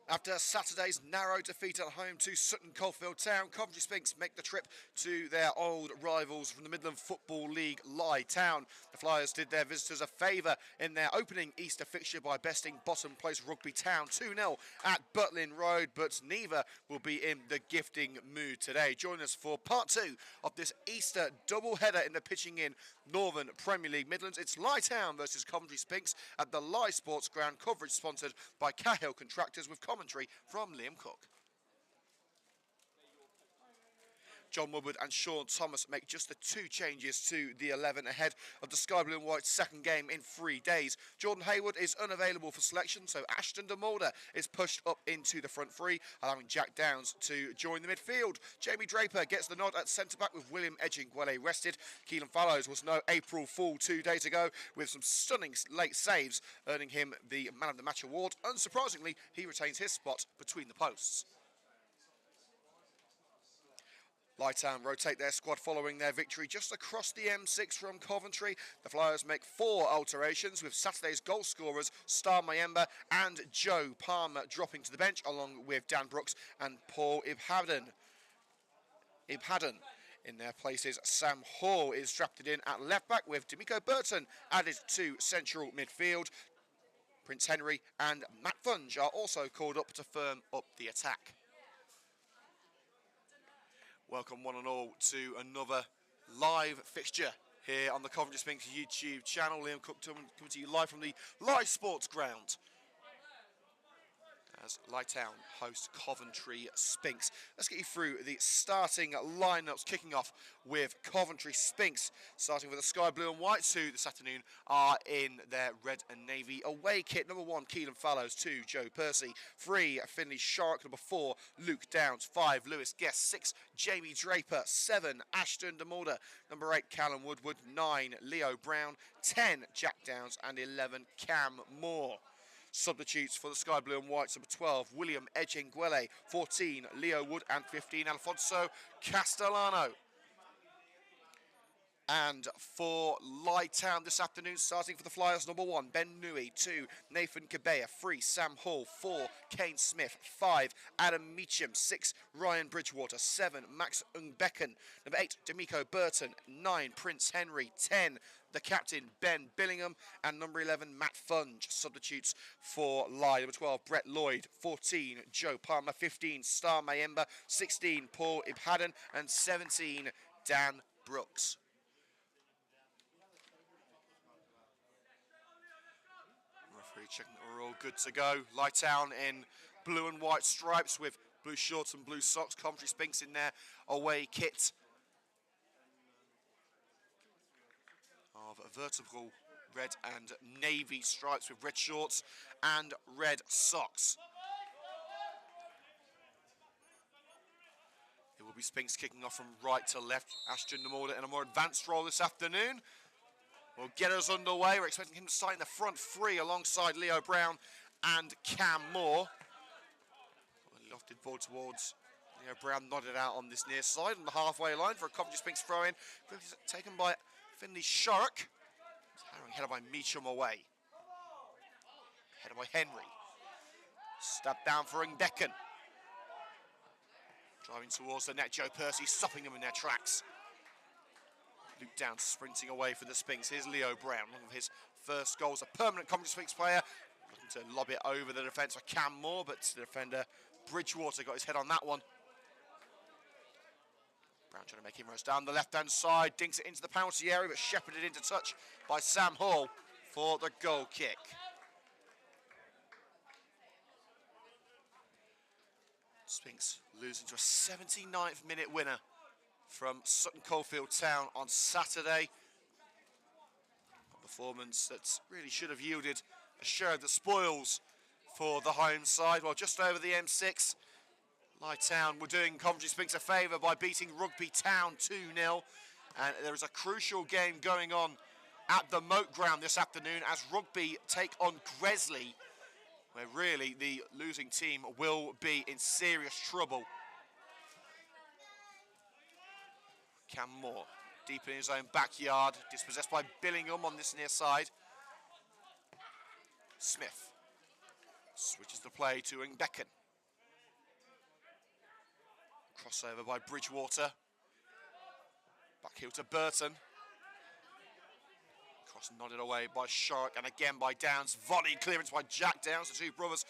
After Saturday's narrow defeat at home to Sutton Coldfield Town, Coventry Sphinx make the trip to their old rivals from the Midlands Football League, Lye Town. The Flyers did their visitors a favour in their opening Easter fixture by besting bottom place Rugby Town 2-0 at Butlin Road, but neither will be in the gifting mood today. Join us for part two of this Easter double-header in the Pitching In Northern Premier League Midlands. It's Lye Town versus Coventry Sphinx at the Lye Sports Ground, coverage sponsored by Cahill Contractors with commentary from Liam Cook. John Woodward and Sean Thomas make just the two changes to the 11 ahead of the Sky Blue and White's second game in 3 days. Jordan Haywood is unavailable for selection, so Ashton de Mulder is pushed up into the front three, allowing Jack Downs to join the midfield. Jamie Draper gets the nod at centre-back with William Edgingwele rested. Keelan Fallows was no April Fool 2 days ago with some stunning late saves, earning him the Man of the Match award. Unsurprisingly, he retains his spot between the posts. Lye Town rotate their squad following their victory just across the M6 from Coventry. The Flyers make 4 alterations with Saturday's goal scorers Star Mayemba and Joe Palmer dropping to the bench along with Dan Brooks and Paul Ibhaden. In their places, Sam Hall is drafted in at left back with D'Amico Burton added to central midfield. Prince Henry and Matt Funge are also called up to firm up the attack. Welcome one and all to another live fixture here on the Coventry Sphinx YouTube channel. Liam Cook coming to you live from the Lye Sports Ground as Lye Town host Coventry Sphinx. Let's get you through the starting lineups, kicking off with Coventry Sphinx, starting with the Sky Blue and Whites, who this afternoon are in their red and navy away kit. Number 1, Keelan Fallows. 2, Joe Percy. 3, Finley Shark. Number 4, Luke Downs. 5, Lewis Guest. 6, Jamie Draper. 7, Ashton de Mulder. Number 8, Callum Woodward. 9, Leo Brown. 10, Jack Downs. And 11, Cam Moore. Substitutes for the Sky Blue and Whites: number 12, William Edgingwele, 14, Leo Wood, and 15, Alfonso Castellano. And for Lye Town this afternoon, starting for the Flyers, number 1, Ben Nui. 2, Nathan Kabea. 3, Sam Hall. 4, Kane Smith. 5, Adam Meacham. 6, Ryan Bridgewater. 7, Max Ungbecken. Number 8, D'Amico Burton. 9, Prince Henry. 10, the captain, Ben Billingham. And number 11, Matt Funge. Substitutes for Lye: number 12, Brett Lloyd. 14, Joe Palmer. 15, Star Mayemba. 16, Paul Ibhaden. And 17, Dan Brooks. Referee checking that we're all good to go. Lye Town in blue and white stripes with blue shorts and blue socks. Coventry Sphinx in their away kit of vertical red and navy stripes with red shorts and red socks. It will be Sphinx kicking off from right to left. Ashton de Mulder in a more advanced role this afternoon will get us underway. We're expecting him to start in the front three alongside Leo Brown and Cam Moore. Lofted ball towards Leo Brown, nodded out on this near side on the halfway line for a Coventry Sphinx throw-in. Taken by Finley Shark. Headed by Meacham away. Headed by Henry. Stabbed down for Ingbecken. Driving towards the net, Joe Percy stopping them in their tracks. Luke Downs sprinting away for the Sphinx. Here's Leo Brown, one of his first goals. A permanent Coventry Sphinx player. Looking to lob it over the defence for Cam Moore, but the defender Bridgewater got his head on that one. Brown trying to make him roast down the left-hand side. Dinks it into the penalty area, but shepherded into touch by Sam Hall for the goal kick. Sphinx losing to a 79th minute winner from Sutton Coldfield Town on Saturday. A performance that really should have yielded a share of the spoils for the home side. Well, just over the M6, Lye Town were doing Coventry Sphinx a favour by beating Rugby Town 2-0. And there is a crucial game going on at the Moat Ground this afternoon as Rugby take on Gresley, where really the losing team will be in serious trouble. Cam Moore, deep in his own backyard, dispossessed by Billingham on this near side. Smith Switches the play to Becken. Crossover by Bridgewater. Back heel to Burton. Cross nodded away by Shark and again by Downs. Volley clearance by Jack Downs, the two brothers.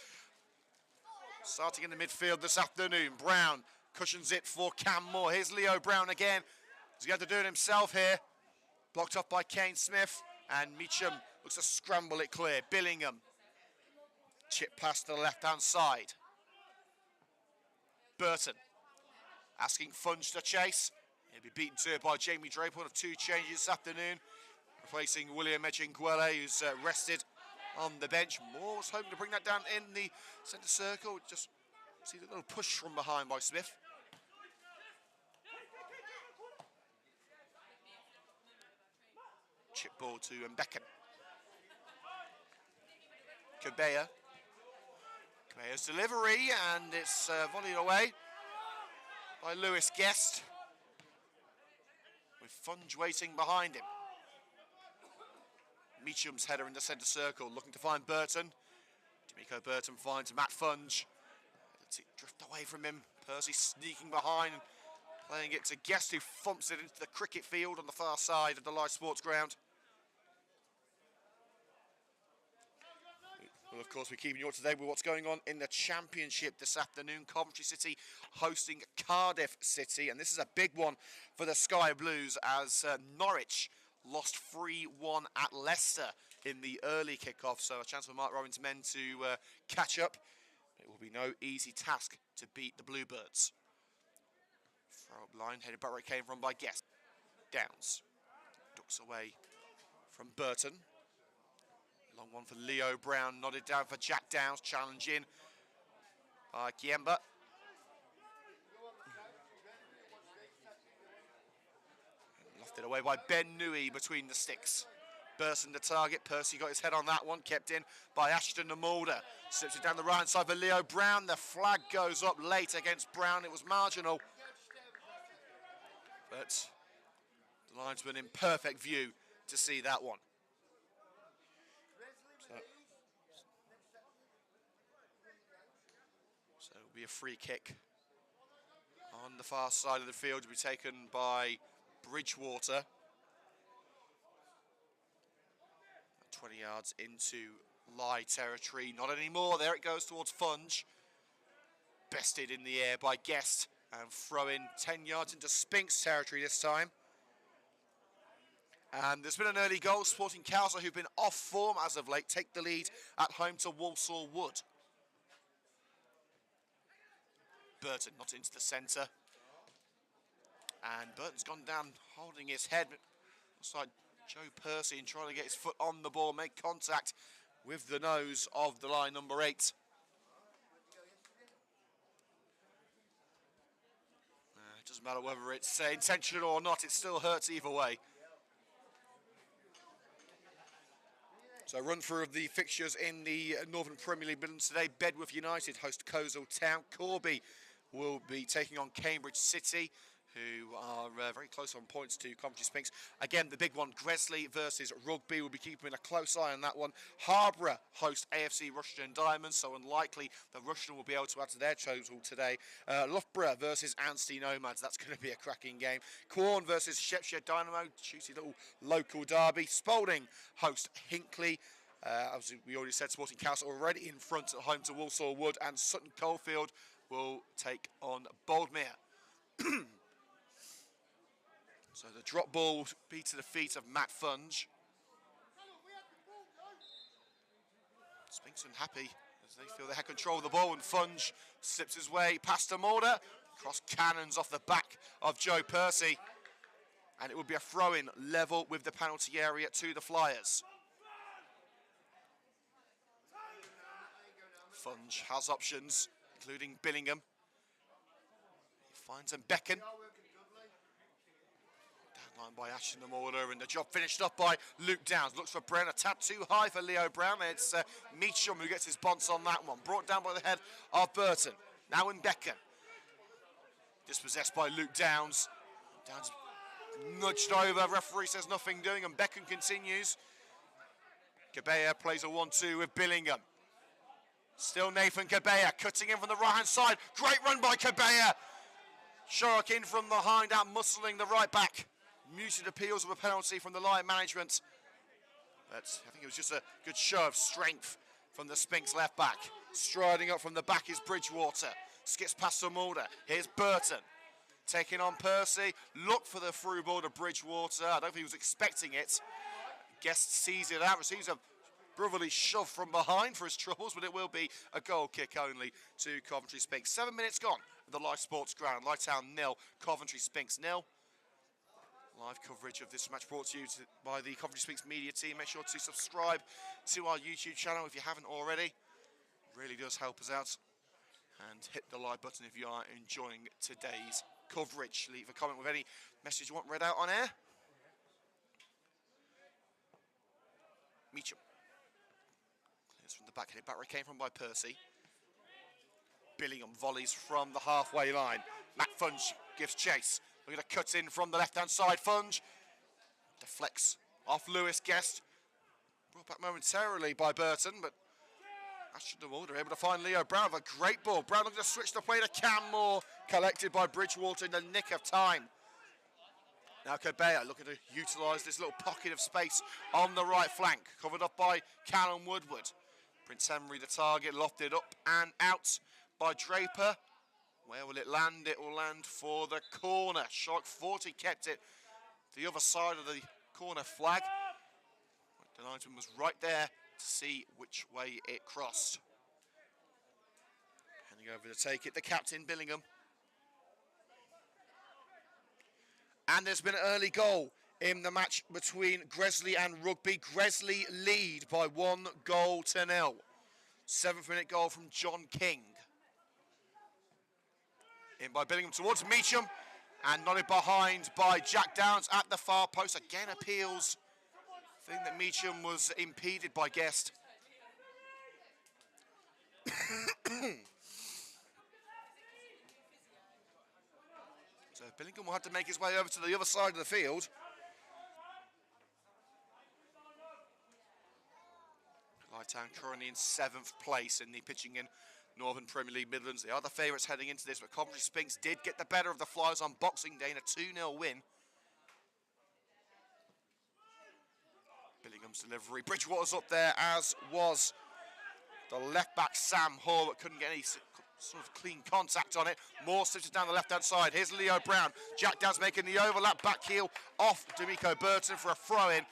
Starting in the midfield this afternoon. Brown cushions it for Cam Moore. Here's Leo Brown again. He's going to do it himself here. Blocked off by Kane Smith. And Meacham looks to scramble it clear. Billingham. Chip pass to the left-hand side. Burton asking Funge to chase. He'll be beaten to it by Jamie Draper. One of two changes this afternoon. Replacing William Echinguele, who's rested on the bench. Moore was hoping to bring that down in the centre circle. Just see the little push from behind by Smith. Chip ball to Becken. Cabea. Cabea's delivery, and it's volleyed away by Lewis Guest, with Funge waiting behind him. Meacham's header in the centre circle, looking to find Burton. D'Amico Burton finds Matt Funge. Lets it drift away from him. Percy sneaking behind, playing it to Guest, who thumps it into the cricket field on the far side of the Lye Sports ground. Well, of course, we're keeping you up to date with what's going on in the Championship this afternoon. Coventry City hosting Cardiff City, and this is a big one for the Sky Blues as Norwich lost 3-1 at Leicester in the early kick-off, so a chance for Mark Robin's men to catch up. It will be no easy task to beat the Bluebirds. Throw up line, headed back where it came from by Guest. Downs ducks away from Burton. Long one for Leo Brown, nodded down for Jack Downs, challenge in by Kiemba. Lofted away by Ben Nui between the sticks. Burton the target, Percy got his head on that one, kept in by Ashton the Mulder. Slips it down the right side for Leo Brown, the flag goes up late against Brown, it was marginal. But the linesman in perfect view to see that one. So it'll be a free kick on the far side of the field to be taken by Bridgewater. 20 yards into Lye territory. Not anymore. There it goes towards Funge. Bested in the air by Guest and throw in 10 yards into Sphinx territory this time. And there's been an early goal. Sporting Cowser, who've been off form as of late, take the lead at home to Walsall Wood. Burton not into the centre. And Burton's gone down holding his head. Looks like Joe Percy and trying to get his foot on the ball, make contact with the nose of the line number 8. It doesn't matter whether it's intentional or not, it still hurts either way. So a run through of the fixtures in the Northern Premier League Midlands today. Bedworth United host Coleshill Town. Corby will be taking on Cambridge City, who are very close on points to Coventry Sphinx. Again, the big one, Gresley versus Rugby. We'll be keeping a close eye on that one. Harborough host AFC Rushden Diamonds, so unlikely that Rushden will be able to add to their total today. Loughborough versus Anstey Nomads. That's going to be a cracking game. Quorn versus Shepshire Dynamo. Juicy little local derby. Spalding host Hinckley. As we already said, Sporting Castle already in front at home to Walsall Wood, and Sutton Coldfield will take on Boldmere. So the drop ball will be to the feet of Matt Funge. Sphinx unhappy as they feel they had control of the ball, and Funge slips his way past the Mulder. Cross cannons off the back of Joe Percy. And it will be a throw-in level with the penalty area to the Flyers. Funge has options, including Billingham. He finds Becken. Downline by Ashton the Mulder, and the job finished up by Luke Downs. Looks for Brown, a tad too high for Leo Brown. It's Meacham who gets his bonce on that one. Brought down by the head of Burton. Now Becken. Dispossessed by Luke Downs. Downs nudged over. Referee says nothing doing, and Becken continues. Cabea plays a 1-2 with Billingham. Still Nathan Cabella cutting in from the right-hand side. Great run by Cabella. Shark in from behind, out muscling the right back. Muted appeals of a penalty from the Lye management. But I think it was just a good show of strength from the Sphinx left back. Striding up from the back is Bridgewater. Skips past to Mulder. Here's Burton. Taking on Percy. Look for the through ball to Bridgewater. I don't think he was expecting it. Guest sees it out. Receives a brotherly shove from behind for his troubles, but it will be a goal kick only to Coventry Sphinx. 7 minutes gone at the Lye Sports Ground. Lye Town 0, Coventry Sphinx 0. Live coverage of this match brought to you by the Coventry Sphinx media team. Make sure to subscribe to our YouTube channel if you haven't already. It really does help us out. And hit the like button if you are enjoying today's coverage. Leave a comment with any message you want read out on air. Meacham. Clears from the back, headed back where it came from by Percy. Billingham volleys from the halfway line. Matt Funge gives chase. We're going to cut in from the left-hand side. Funge deflects off Lewis Guest. Brought back momentarily by Burton, but Ashton DeWalder able to find Leo Brown with a great ball. Brown looking to switch the play to Cam Moore. Collected by Bridgewater in the nick of time. Now Cabella looking to utilise this little pocket of space on the right flank. Covered up by Callum Woodward. Prince Henry the target, lofted up and out by Draper. Where will it land? It will land for the corner. Shark 40 kept it to the other side of the corner flag. The linesman was right there to see which way it crossed. Handing over to take it, the captain, Billingham. And there's been an early goal in the match between Gresley and Rugby. Gresley lead by 1-0. 7th minute goal from John King. In by Billingham towards Meacham, and nodded behind by Jack Downs at the far post. Again appeals. I think that Meacham was impeded by Guest. So Billingham will have to make his way over to the other side of the field. Lye Town currently in 7th place in the pitching in Northern Premier League Midlands. They are the favourites heading into this, but Coventry Sphinx did get the better of the Flyers on Boxing Day in a 2-0 win. Billingham's delivery. Bridgewater's up there, as was the left-back Sam Hall, but couldn't get any sort of clean contact on it. Moore slips it down the left-hand side. Here's Leo Brown. Jack Downs making the overlap, back heel off D'Amico Burton for a throw-in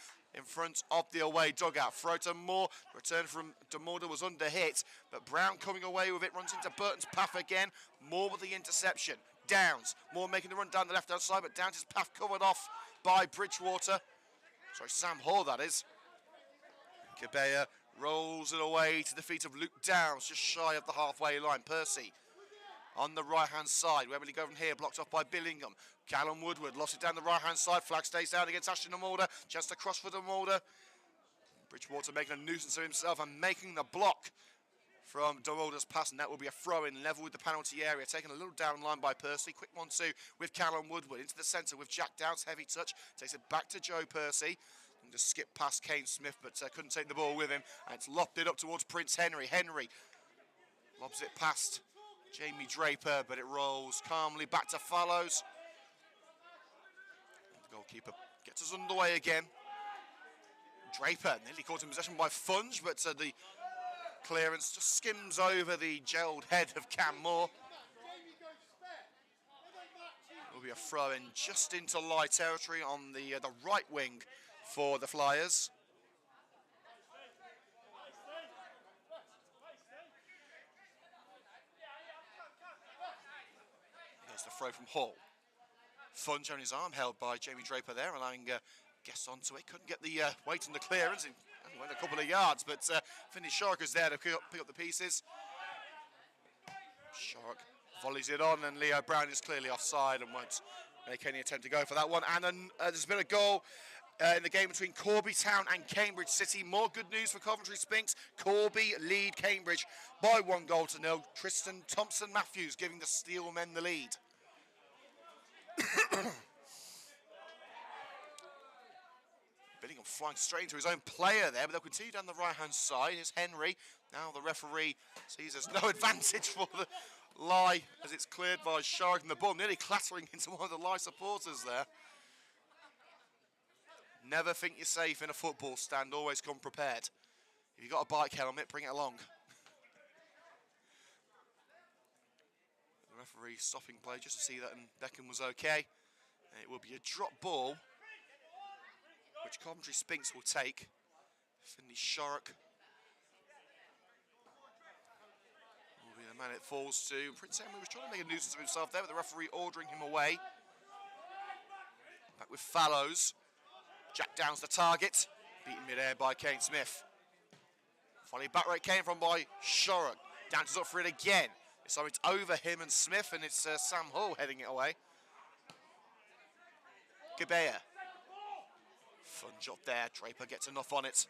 front of the away dugout. Throw to Moore. Return from DeMorda was under hit, but Brown coming away with it, runs into Burton's path again. Moore with the interception. Downs. Moore making the run down the left-hand side, but Downs' path covered off by Bridgewater. Sorry, Sam Hall, that is. Cabella rolls it away to the feet of Luke Downs, just shy of the halfway line. Percy on the right-hand side. Where will he go from here? Blocked off by Billingham. Callum Woodward lost it down the right-hand side. Flag stays down against Ashton DeMulder. Just a cross for DeMulder. Bridgewater making a nuisance of himself and making the block from DeMulder's pass, and that will be a throw-in level with the penalty area. Taken a little down line by Percy. Quick 1-2 with Callum Woodward into the centre with Jack Downs. Heavy touch. Takes it back to Joe Percy. And just skipped past Kane Smith, but couldn't take the ball with him. And it's lobbed it up towards Prince Henry. Henry lobs it past Jamie Draper, but it rolls calmly back to Fallows. The goalkeeper gets us underway again. Draper nearly caught in possession by Funge, but the clearance just skims over the gelled head of Cam Moore. It will be a throw-in just into Lye territory on the right wing for the Flyers. There's the throw from Hall. Funge on his arm, held by Jamie Draper there, allowing Guest onto it. Couldn't get the weight on the clearance. It went a couple of yards, but Finney Shark is there to pick up the pieces. Shark volleys it on, and Leo Brown is clearly offside and won't make any attempt to go for that one. And then there's been a goal in the game between Corby Town and Cambridge City. More good news for Coventry Sphinx. Corby lead Cambridge by 1-0. Tristan Thompson-Matthews giving the Steel men the lead. Billingham flying straight into his own player there, but they'll continue down the right-hand side. Here's Henry. Now the referee sees there's no advantage for the Lye as it's cleared by Shark, and the ball nearly clattering into one of the Lye supporters there. Never think you're safe in a football stand, always come prepared. If you've got a bike helmet, bring it along. The referee stopping play just to see that Beckham was okay. And it will be a drop ball, which Coventry Sphinx will take. Finley Shark will be the man it falls to. Prince Henry was trying to make a nuisance of himself there, with the referee ordering him away. Back with Fallows. Jack Down's the target. Beaten mid-air by Kane Smith. Finally back where it came from by Shark. Dances up for it again. So it's over him and Smith, and it's Sam Hall heading it away. Gabea. Fun job there. Draper gets enough on it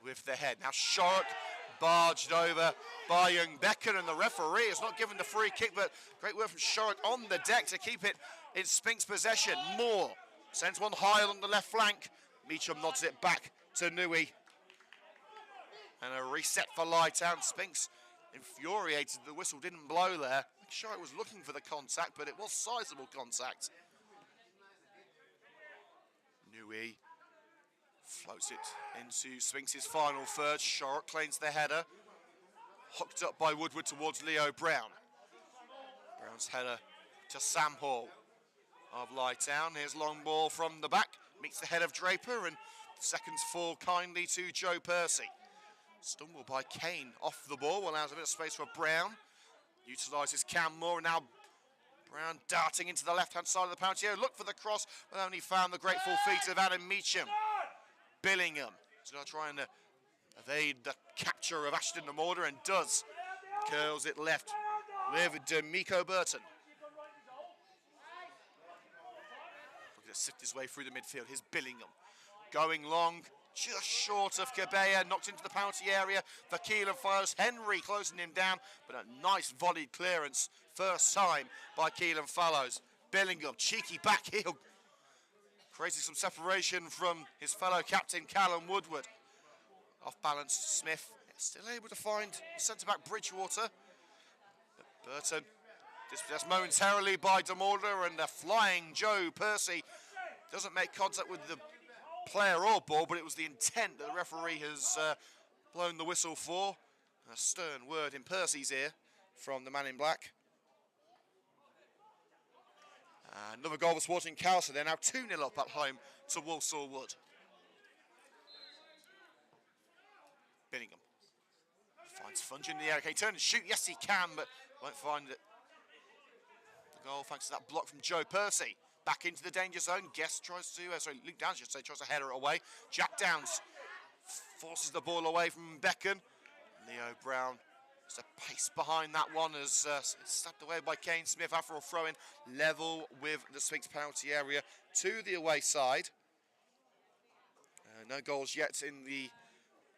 with the head. Now Shark barged over by young Becker, and the referee has not given the free kick, but great work from Shark on the deck to keep it in Sphinx possession. Moore sends one high on the left flank. Meacham nods it back to Nui. And a reset for Lye Town. Sphinx infuriated the whistle didn't blow there. Shark was looking for the contact, but it was sizable contact. Nui floats it into Sphinx's final third. Shark claims the header. Hooked up by Woodward towards Leo Brown. Brown's header to Sam Hall of Lye Town. Here's long ball from the back. Meets the head of Draper, and the seconds fall kindly to Joe Percy. Stumbled by Kane off the ball, allows a bit of space for Brown. Utilises Cam Moore, and now Brown darting into the left-hand side of the penalty area. Look for the cross, but only found the grateful feet of Adam Meacham. Billingham is going to try and evade the capture of Ashton the Mortar, and does. Curls it left with D'Amico Burton. Looking to sift his way through the midfield. Here's Billingham going long, just short of Gabea, knocked into the penalty area for Keelan Fallows. Henry closing him down, but a nice volleyed clearance first time by Keelan Fallows. Billingham, cheeky back heel, creating some separation from his fellow captain Callum Woodward. Off balance, Smith still able to find centre-back Bridgewater. But Burton dispossessed momentarily by Demorder, and the flying Joe Percy doesn't make contact with the player or ball, but it was the intent that the referee has blown the whistle for. A stern word in Percy's ear from the man in black. Another goal for Sporting Calcer. They're now 2-0 up at home to Walsall Wood. Billingham finds Funge in the air. Can he turn and shoot? Yes, he can, but won't find it. The goal thanks to that block from Joe Percy. Back into the danger zone. Guest tries to, Luke Downs, should say, tries to header it away. Jack Downs forces the ball away from Becken. Leo Brown is a pace behind that one as it's slapped away by Kane Smith after a throw-in, level with the Sphinx penalty area to the away side. No goals yet in the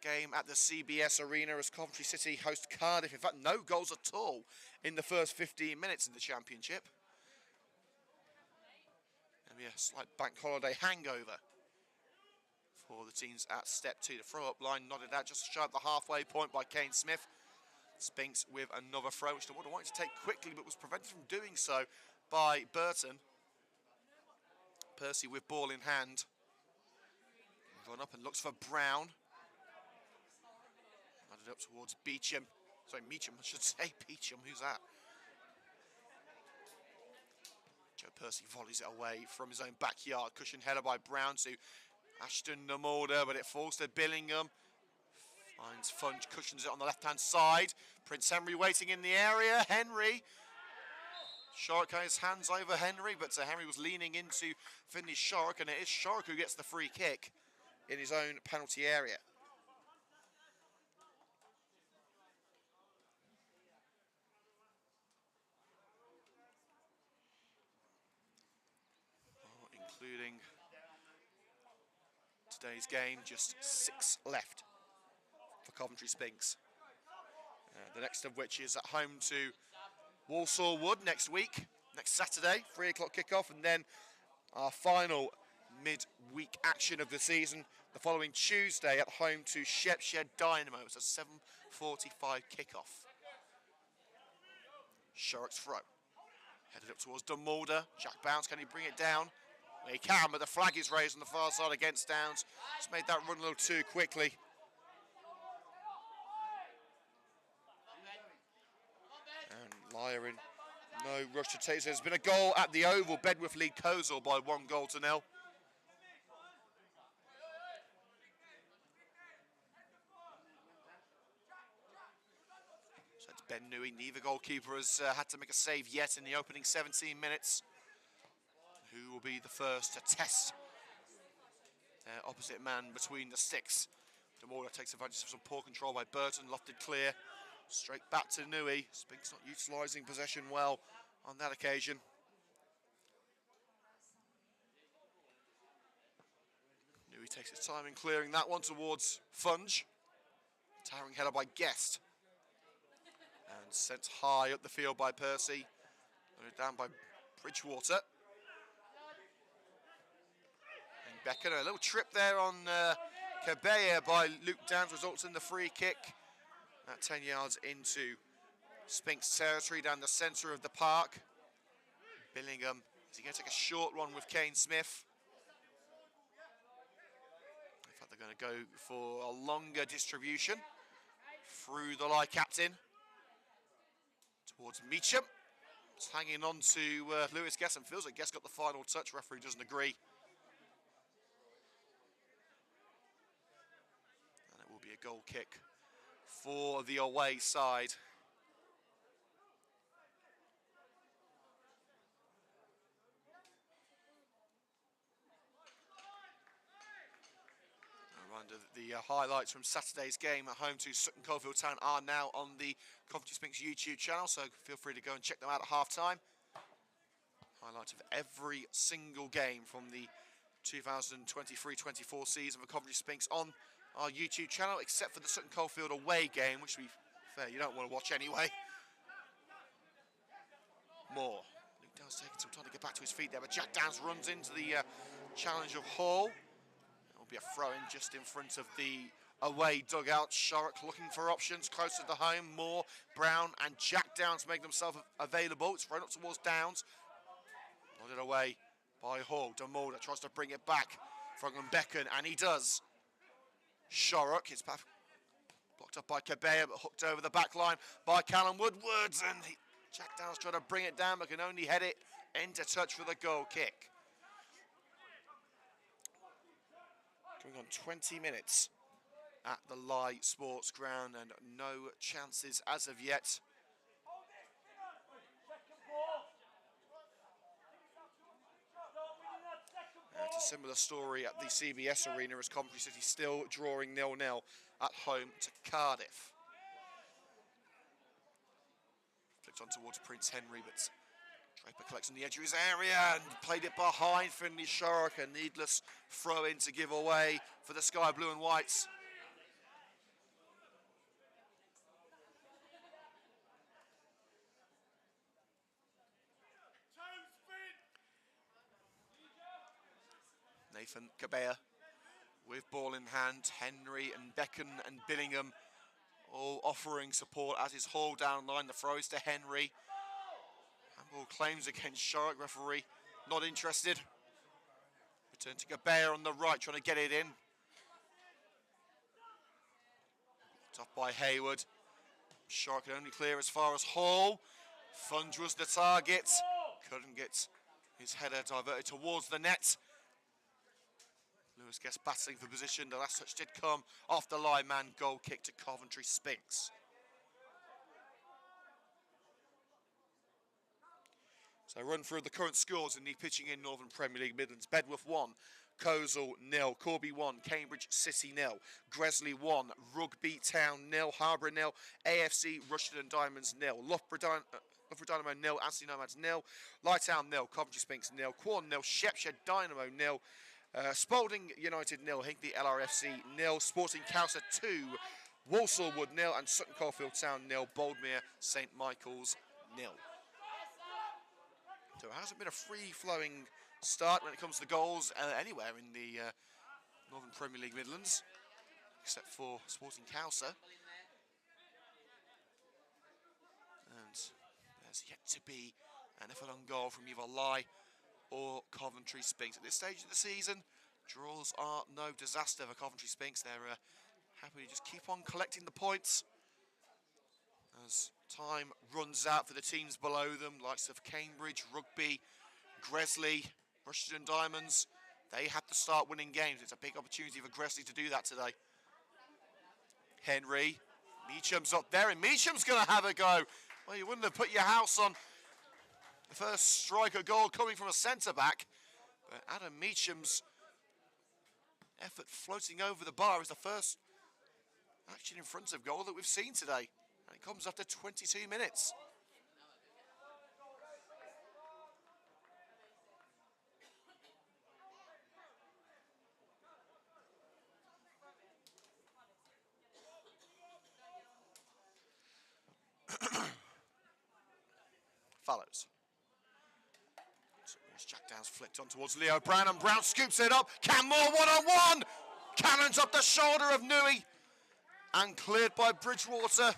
game at the CBS Arena as Coventry City host Cardiff. In fact, no goals at all in the first 15 minutes in the Championship. Maybe a slight bank holiday hangover for the teams at step 2. The throw-up line nodded out just shy of the halfway point by Kane Smith. Sphinx with another throw, which the Water wanted to take quickly, but was prevented from doing so by Burton. Percy with ball in hand. Gone up and looks for Brown. Nodded up towards Meacham, I should say. Beecham, who's that? Joe Percy volleys it away from his own backyard. Cushion header by Brown to Ashton Namorda, but it falls to Billingham. Finds Funge, cushions it on the left-hand side. Prince Henry waiting in the area. Henry. Shark has his hands over Henry, but Henry was leaning into Finley Shark, and it is Shark who gets the free kick in his own penalty area. Including today's game, just 6 left for Coventry Sphinx. The next of which is at home to Walsall Wood next week, next Saturday, 3 o'clock kickoff, and then our final mid-week action of the season. The following Tuesday at home to Shepshed Dynamo. It's a 7:45 kickoff. Sharks throw. Headed up towards Demulder. Jack Bounce, can he bring it down? He can, but the flag is raised on the far side against Downs. Just made that run a little too quickly. And Lye in no rush to take. So there's been a goal at the Oval. Bedworth lead Coleshill by 1-0. So it's Ben Newey. Neither goalkeeper has had to make a save yet in the opening 17 minutes. Who will be the first to test their opposite man between the sticks? Demora takes advantage of some poor control by Burton, lofted clear. Straight back to Newey. Spinks not utilising possession well on that occasion. Newey takes his time in clearing that one towards Funge. Towering header by Guest. And sent high up the field by Percy. Down by Bridgewater. And Becker, a little trip there on Cabella by Luke Downs results in the free kick. At 10 yards into Spinks territory down the centre of the park. Billingham, is he going to take a short one with Kane Smith? In fact, they're going to go for a longer distribution through the Lye captain towards Meacham. It's hanging on to Lewis Guest and feels like Guest got the final touch. Referee doesn't agree. And it will be a goal kick for the away side. A reminder that the highlights from Saturday's game at home to Sutton Coldfield Town are now on the Coventry Sphinx YouTube channel, so feel free to go and check them out at half-time. Highlights of every single game from the 2023-24 season for Coventry Sphinx on our YouTube channel, except for the Sutton Coldfield away game, which, to be fair, you don't want to watch anyway. Moore. Luke Downs taking some time to get back to his feet there, but Jack Downs runs into the challenge of Hall. It will be a throw-in just in front of the away dugout. Sharrock looking for options closer to home. Moore, Brown and Jack Downs make themselves available. It's thrown up towards Downs. Nodded away by Hall. Demulder tries to bring it back from Becken, and he does. Sharrock, it's back, blocked up by Cabella, but hooked over the back line by Callum Woodwards, and Jack Downs trying to bring it down, but can only head it into touch for the goal kick. Going on 20 minutes at the Lye Sports Ground, and no chances as of yet. It's a similar story at the CBS Arena as Coventry City still drawing 0-0 at home to Cardiff. Flicked on towards Prince Henry, but Draper collects on the edge of his area and played it behind Finley Sharrock. A needless throw-in to give away for the Sky Blue and Whites. Nathan Cabella with ball in hand. Henry and Becken and Billingham all offering support as is Hall down line. The throw is to Henry. Handball claims against Sharrock. Referee not interested. Return to Cabella on the right, trying to get it in. Tough by Hayward. Sharrock can only clear as far as Hall. Funge was the target. Couldn't get his header diverted towards the net. Lewis Guest battling for position. The last touch did come off the Lye man. Goal kick to Coventry Sphinx. So run through the current scores in the pitching in Northern Premier League Midlands. Bedworth 1, Coleshill 0, Corby 1, Cambridge City 0, Gresley 1, Rugby Town 0, Harbour 0, AFC Rushden Diamonds 0, Loughborough Dynamo 0, Anstey Nomads 0, Lye Town 0, Coventry Sphinx 0, Quorn 0, Shepshed Dynamo 0, Spalding United 0, Hinckley LRFC 0, Sporting Cowser 2, Walsall Wood 0, and Sutton Coldfield Town 0, Boldmere St Michael's 0. So it hasn't been a free-flowing start when it comes to goals anywhere in the Northern Premier League Midlands, except for Sporting Cowser. And there's yet to be an effort on goal from either Lye or Coventry Sphinx. At this stage of the season, draws are no disaster for Coventry Sphinx. They're happy to just keep on collecting the points as time runs out for the teams below them, likes of Cambridge, Rugby, Gresley, Rushden Diamonds. They have to start winning games. It's a big opportunity for Gresley to do that today. Henry, Meacham's up there, and Meacham's going to have a go. Well, you wouldn't have put your house on the first striker goal coming from a centre-back, but Adam Meacham's effort floating over the bar is the first action in front of goal that we've seen today. And it comes after 22 minutes. Follows. Jack Downs flicked on towards Leo Brown, and Brown scoops it up. Canmore one-on-one! Cannons up the shoulder of Nui, and cleared by Bridgewater.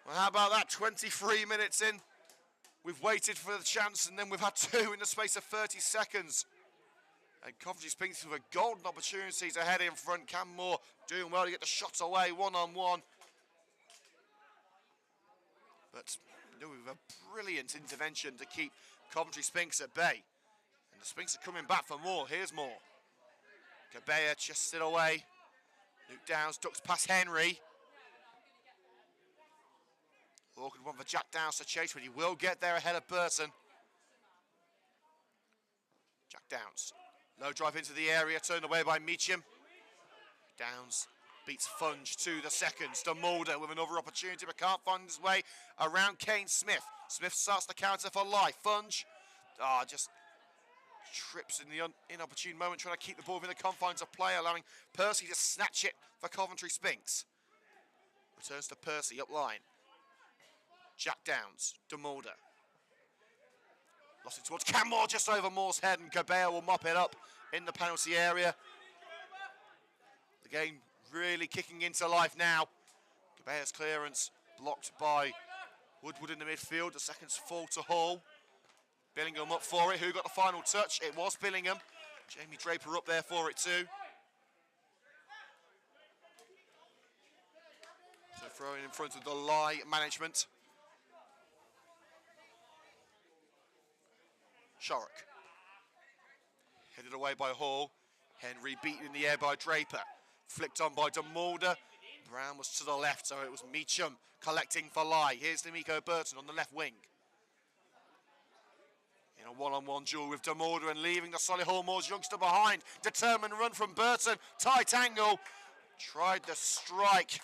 Well, how about that? 23 minutes in. We've waited for the chance, and then we've had two in the space of 30 seconds. And Coventry Sphinx with a golden opportunity to head in front. Canmore doing well to get the shots away, one-on-one. But Nui with a brilliant intervention to keep Coventry Sphinx at bay. And the Sphinx are coming back for more. Here's more. Cabea chests it away. Luke Downs ducks past Henry. Awkward one for Jack Downs to chase, but he will get there ahead of Burton. Jack Downs. Low drive into the area, turned away by Meacham. Downs beats Funge to the seconds. To Mulder with another opportunity, but can't find his way around Kane Smith. Smith starts the counter for Lye. Funge, just trips in the inopportune moment, trying to keep the ball within the confines of play, allowing Percy to snatch it for Coventry Sphinx. Returns to Percy up line. Jack Downs, to Mulder. Lost it towards Canmore, just over Moore's head, and Cabea will mop it up in the penalty area. The game really kicking into life now. Cabea's clearance blocked by Woodward in the midfield. The seconds fall to Hall. Billingham up for it. Who got the final touch? It was Billingham. Jamie Draper up there for it too. So throwing in front of the Lye management. Shorrock. Headed away by Hall. Henry beaten in the air by Draper. Flicked on by DeMulder. Brown was to the left, so it was Meacham collecting for Lye. Here's D'Amico Burton on the left wing. In a one-on-one duel with DeMulder and leaving the Solihull Moors youngster behind. Determined run from Burton. Tight angle. Tried the strike.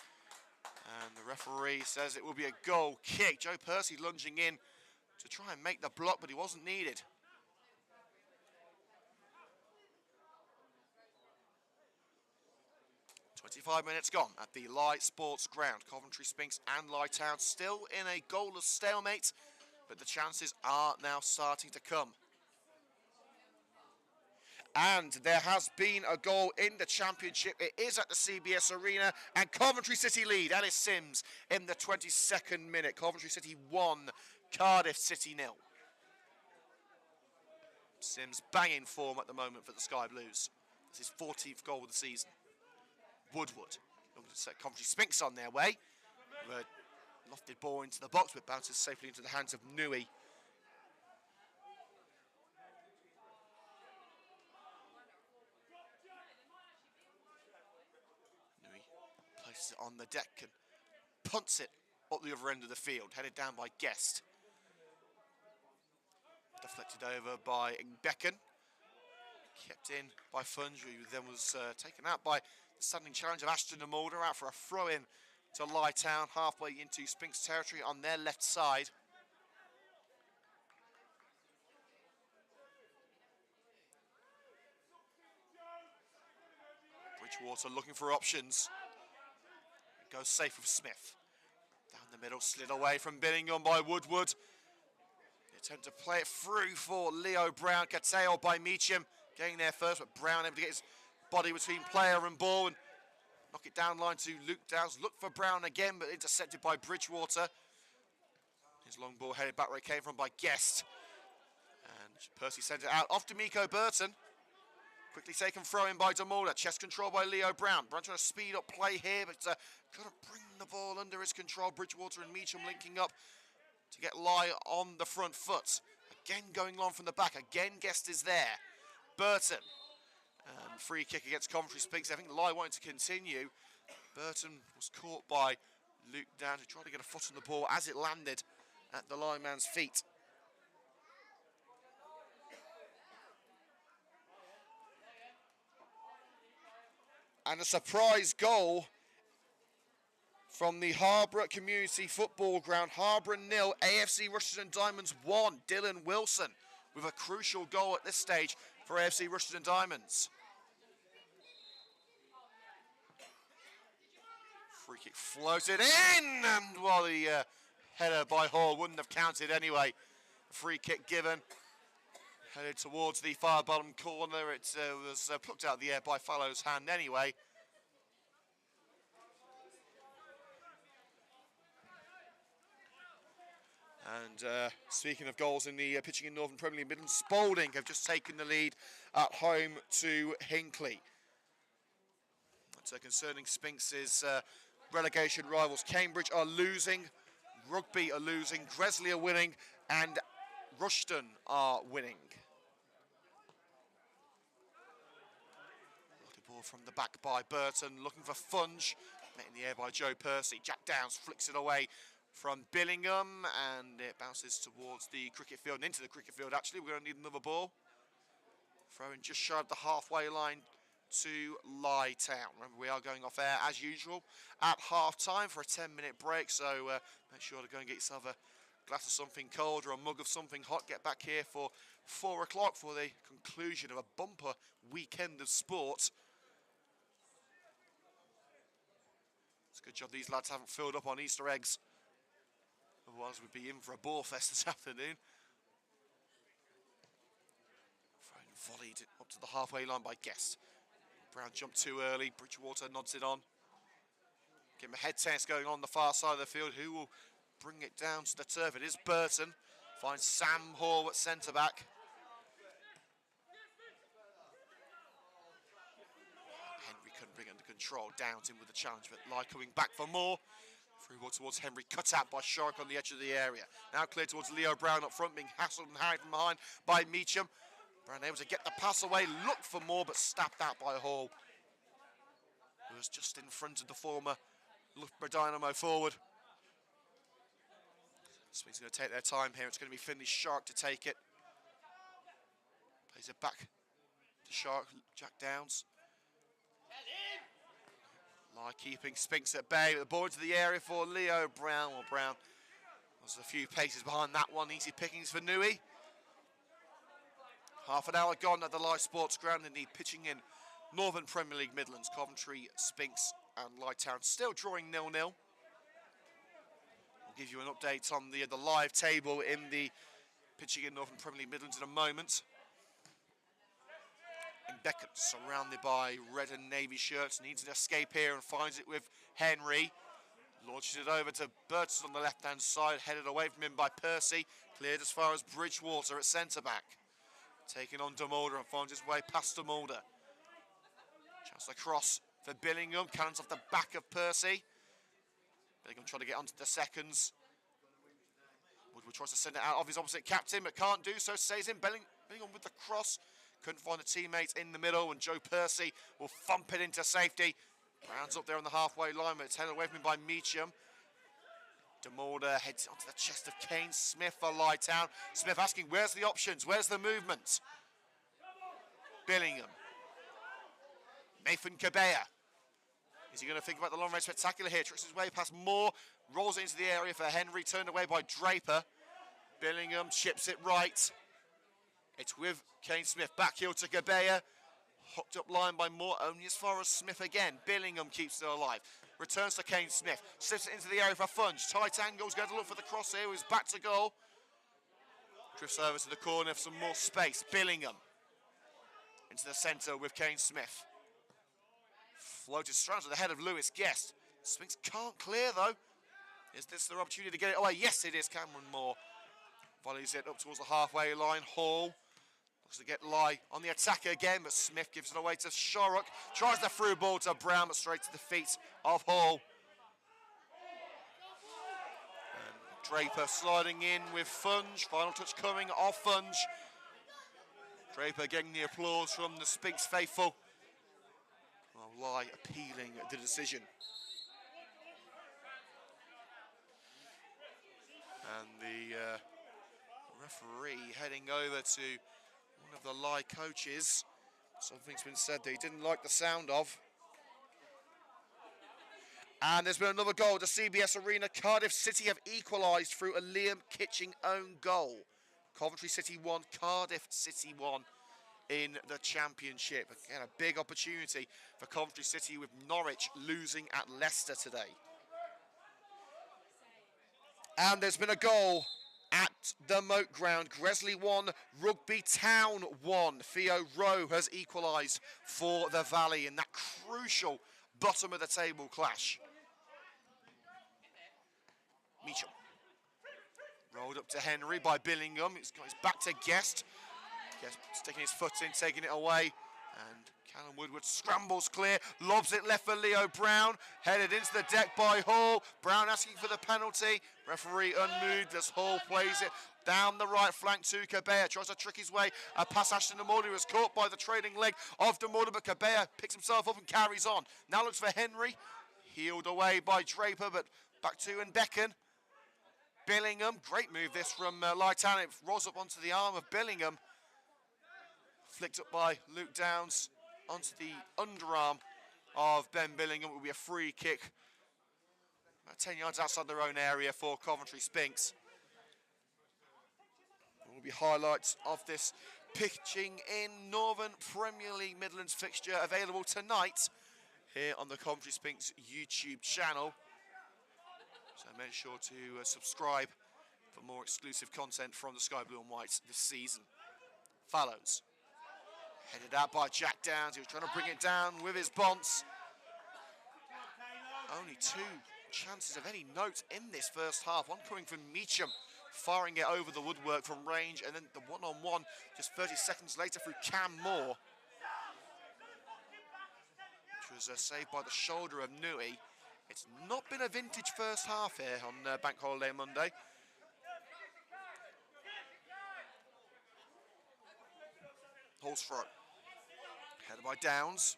And the referee says it will be a goal kick. Joe Percy lunging in to try and make the block, but he wasn't needed. Five minutes gone at the Lye Sports Ground. Coventry Sphinx and Lye Town still in a goalless stalemate, but the chances are now starting to come. And there has been a goal in the championship. It is at the CBS Arena, and Coventry City lead. Ellis Sims in the 22nd minute. Coventry City 1, Cardiff City 0. Sims banging form at the moment for the Sky Blues. It's his 14th goal of the season. Woodward looking to set Coventry Sphinx on their way. A lofted ball into the box, but bounces safely into the hands of Nui. Nui places it on the deck and punts it up the other end of the field, headed down by Guest. Deflected over by Becken. Kept in by Funge, who then was taken out by the standing challenge of Ashton and Mulder, out for a throw-in to Lye Town, halfway into Sphinx territory on their left side. Bridgewater looking for options. It goes safe with Smith. Down the middle, slid away from Billingham by Woodward. Attempt to play it through for Leo Brown. Curtailed by Meacham. Getting there first, but Brown able to get his body between player and ball and knock it down line to Luke Downs. Look for Brown again, but intercepted by Bridgewater. His long ball headed back where it came from by Guest. And Percy sends it out off to Miko Burton. Quickly taken throw in by Demolder. Chest control by Leo Brown. Brown trying to speed up play here, but couldn't bring the ball under his control. Bridgewater and Meacham linking up to get Lye on the front foot. Again going long from the back. Again Guest is there. Burton. Free kick against Coventry Sphinx. I think Lye wanted to continue. Burton was caught by Luke Down, who tried to get a foot on the ball as it landed at the lineman's feet. And a surprise goal from the Harborough Community Football Ground. Harborough 0, AFC Rushden Diamonds 1. Dylan Wilson with a crucial goal at this stage for AFC Rushden Diamonds. Free kick floated in, and while the header by Hall wouldn't have counted anyway. Free kick given, headed towards the far bottom corner. It was plucked out of the air by Fallow's hand anyway. And speaking of goals in the pitching in Northern Premier League, Midlands, Spalding have just taken the lead at home to Hinckley. That's concerning Spinx's relegation rivals. Cambridge are losing, Rugby are losing, Gresley are winning, and Rushden are winning. Lovely ball from the back by Burton, looking for Funge. Met in the air by Joe Percy. Jack Downs flicks it away from Billingham, and it bounces towards the cricket field, and into the cricket field actually. We're going to need another ball. Throwing just shy of the halfway line to Lye Town. Remember, we are going off air as usual at half time for a 10-minute break, so make sure to go and get yourself a glass of something cold or a mug of something hot. Get back here for 4 o'clock for the conclusion of a bumper weekend of sport. It's a good job these lads haven't filled up on Easter eggs. Otherwise, we'd be in for a ball fest this afternoon. Volleyed up to the halfway line by Guest. Brown jumped too early. Bridgewater nods it on. Give him a head test going on the far side of the field. Who will bring it down to the turf? It is Burton. Finds Sam Hall at centre back. Henry couldn't bring it under control. Downs in with the challenge, but Lye coming back for more. Through ball towards Henry, cut out by Shark on the edge of the area. Now clear towards Leo Brown up front, being hassled and harried from behind by Meacham. Brown able to get the pass away, looked for more, but stabbed out by Hall, who was just in front of the former Loughborough Dynamo forward. Sphinx going to take their time here. It's going to be Finley Shark to take it. Plays it back to Shark, Jack Downs. Lye keeping Sphinx at bay, with the ball into the area for Leo Brown. Well, Brown was a few paces behind that one. Easy pickings for Newey. Half an hour gone at the Lye Sports Ground in the pitching in Northern Premier League Midlands. Coventry Sphinx and Lye Town still drawing 0-0. We'll give you an update on the live table in the pitching in Northern Premier League Midlands in a moment. And Beckett, surrounded by red and navy shirts, needs an escape here and finds it with Henry. Launches it over to Burton on the left-hand side, headed away from him by Percy. Cleared as far as Bridgewater at centre-back. Taking on Demolder and finds his way past Demolder. Chance across for Billingham. Cannons off the back of Percy. Billingham trying to get onto the seconds. Woodward tries to send it out of his opposite captain, but can't do so. Stays in. Billingham with the cross. Couldn't find a teammate in the middle, and Joe Percy will thump it into safety. Brown's up there on the halfway line, but it's headed away from him by Meacham. Demolder heads onto the chest of Kane Smith for Lye Town. Smith asking, where's the options? Where's the movement? Billingham. Nathan Cabea. Is he going to think about the long range spectacular here? Tricks his way past Moore. Rolls it into the area for Henry. Turned away by Draper. Billingham chips it right. It's with Kane Smith. Back heel to Cabea. Hooked up line by Moore. Only as far as Smith again. Billingham keeps it alive. Returns to Kane Smith. Slips it into the area for Funge. Tight angles. Going to look for the cross here. He's back to goal. Drifts over to the corner for some more space. Billingham into the centre with Kane Smith. Floated strands at the head of Lewis Guest. Sphinx can't clear though. Is this their opportunity to get it away? Yes, it is. Cameron Moore volleys it up towards the halfway line. Hall looks to get Lye on the attack again, but Smith gives it away to Shorrock. Tries the through ball to Brown, but straight to the feet of Hall. And Draper sliding in with Funge. Final touch coming off Funge. Draper getting the applause from the Sphinx faithful. Well, Lye appealing the decision. And the referee heading over to one of the Lye coaches. Something's been said that he didn't like the sound of. And there's been another goal to CBS Arena. Cardiff City have equalised through a Liam Kitching own goal. Coventry City 1, Cardiff City 1 in the Championship. Again, a big opportunity for Coventry City with Norwich losing at Leicester today. And there's been a goal at the Moat Ground. Gresley 1, Rugby Town 1. Theo Rowe has equalised for the Valley in that crucial bottom of the table clash. Meacham. Rolled up to Henry by Billingham. He's got his back to Guest. Guest sticking his foot in, taking it away. And Callum Woodward scrambles clear, lobs it left for Leo Brown, headed into the deck by Hall. Brown asking for the penalty. Referee unmoved as Hall plays it down the right flank to Cabea. Tries to trick his way past Ashton Demorda, who was caught by the trailing leg of Demorda, but Cabea picks himself up and carries on. Now looks for Henry. Healed away by Draper, but back to Becken. Billingham, great move this from Lye Town. It rolls up onto the arm of Billingham. Flicked up by Luke Downs onto the underarm of Ben Billingham. It will be a free kick about 10 yards outside their own area for Coventry Sphinx. There will be highlights of this pitching in Northern Premier League Midlands fixture available tonight here on the Coventry Sphinx YouTube channel. So make sure to subscribe for more exclusive content from the Sky Blue and Whites this season. Fallows. Headed out by Jack Downs. He was trying to bring it down with his bonce. Only 2 chances of any note in this first half. One coming from Meacham, firing it over the woodwork from range, and then the one-on-one just 30 seconds later through Cam Moore, which was saved by the shoulder of Nui. It's not been a vintage first half here on Bank Holiday Monday. Hall's throw. Headed by Downs.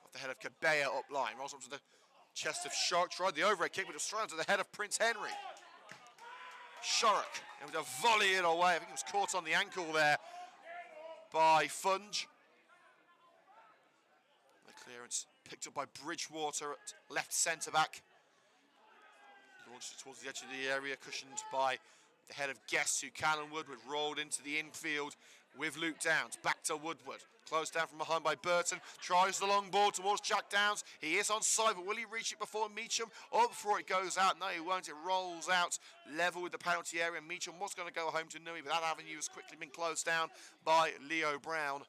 Off the head of Cabea up line. Rolls up to the chest of Shark. Tried the overhead kick, but it was thrown to the head of Prince Henry. Shark able to volley it away. I think it was caught on the ankle there by Funge. The clearance picked up by Bridgewater at left centre back. Launched it towards the edge of the area, cushioned by the head of Guest, who Callum Woodward rolled into the infield with Luke Downs. Back to Woodward. Closed down from behind by Burton. Tries the long ball towards Jack Downs. He is onside, but will he reach it before Meacham? Or before it goes out? No, he won't. It rolls out level with the penalty area. Meacham was going to go home to Nui, but that avenue has quickly been closed down by Leo Brown.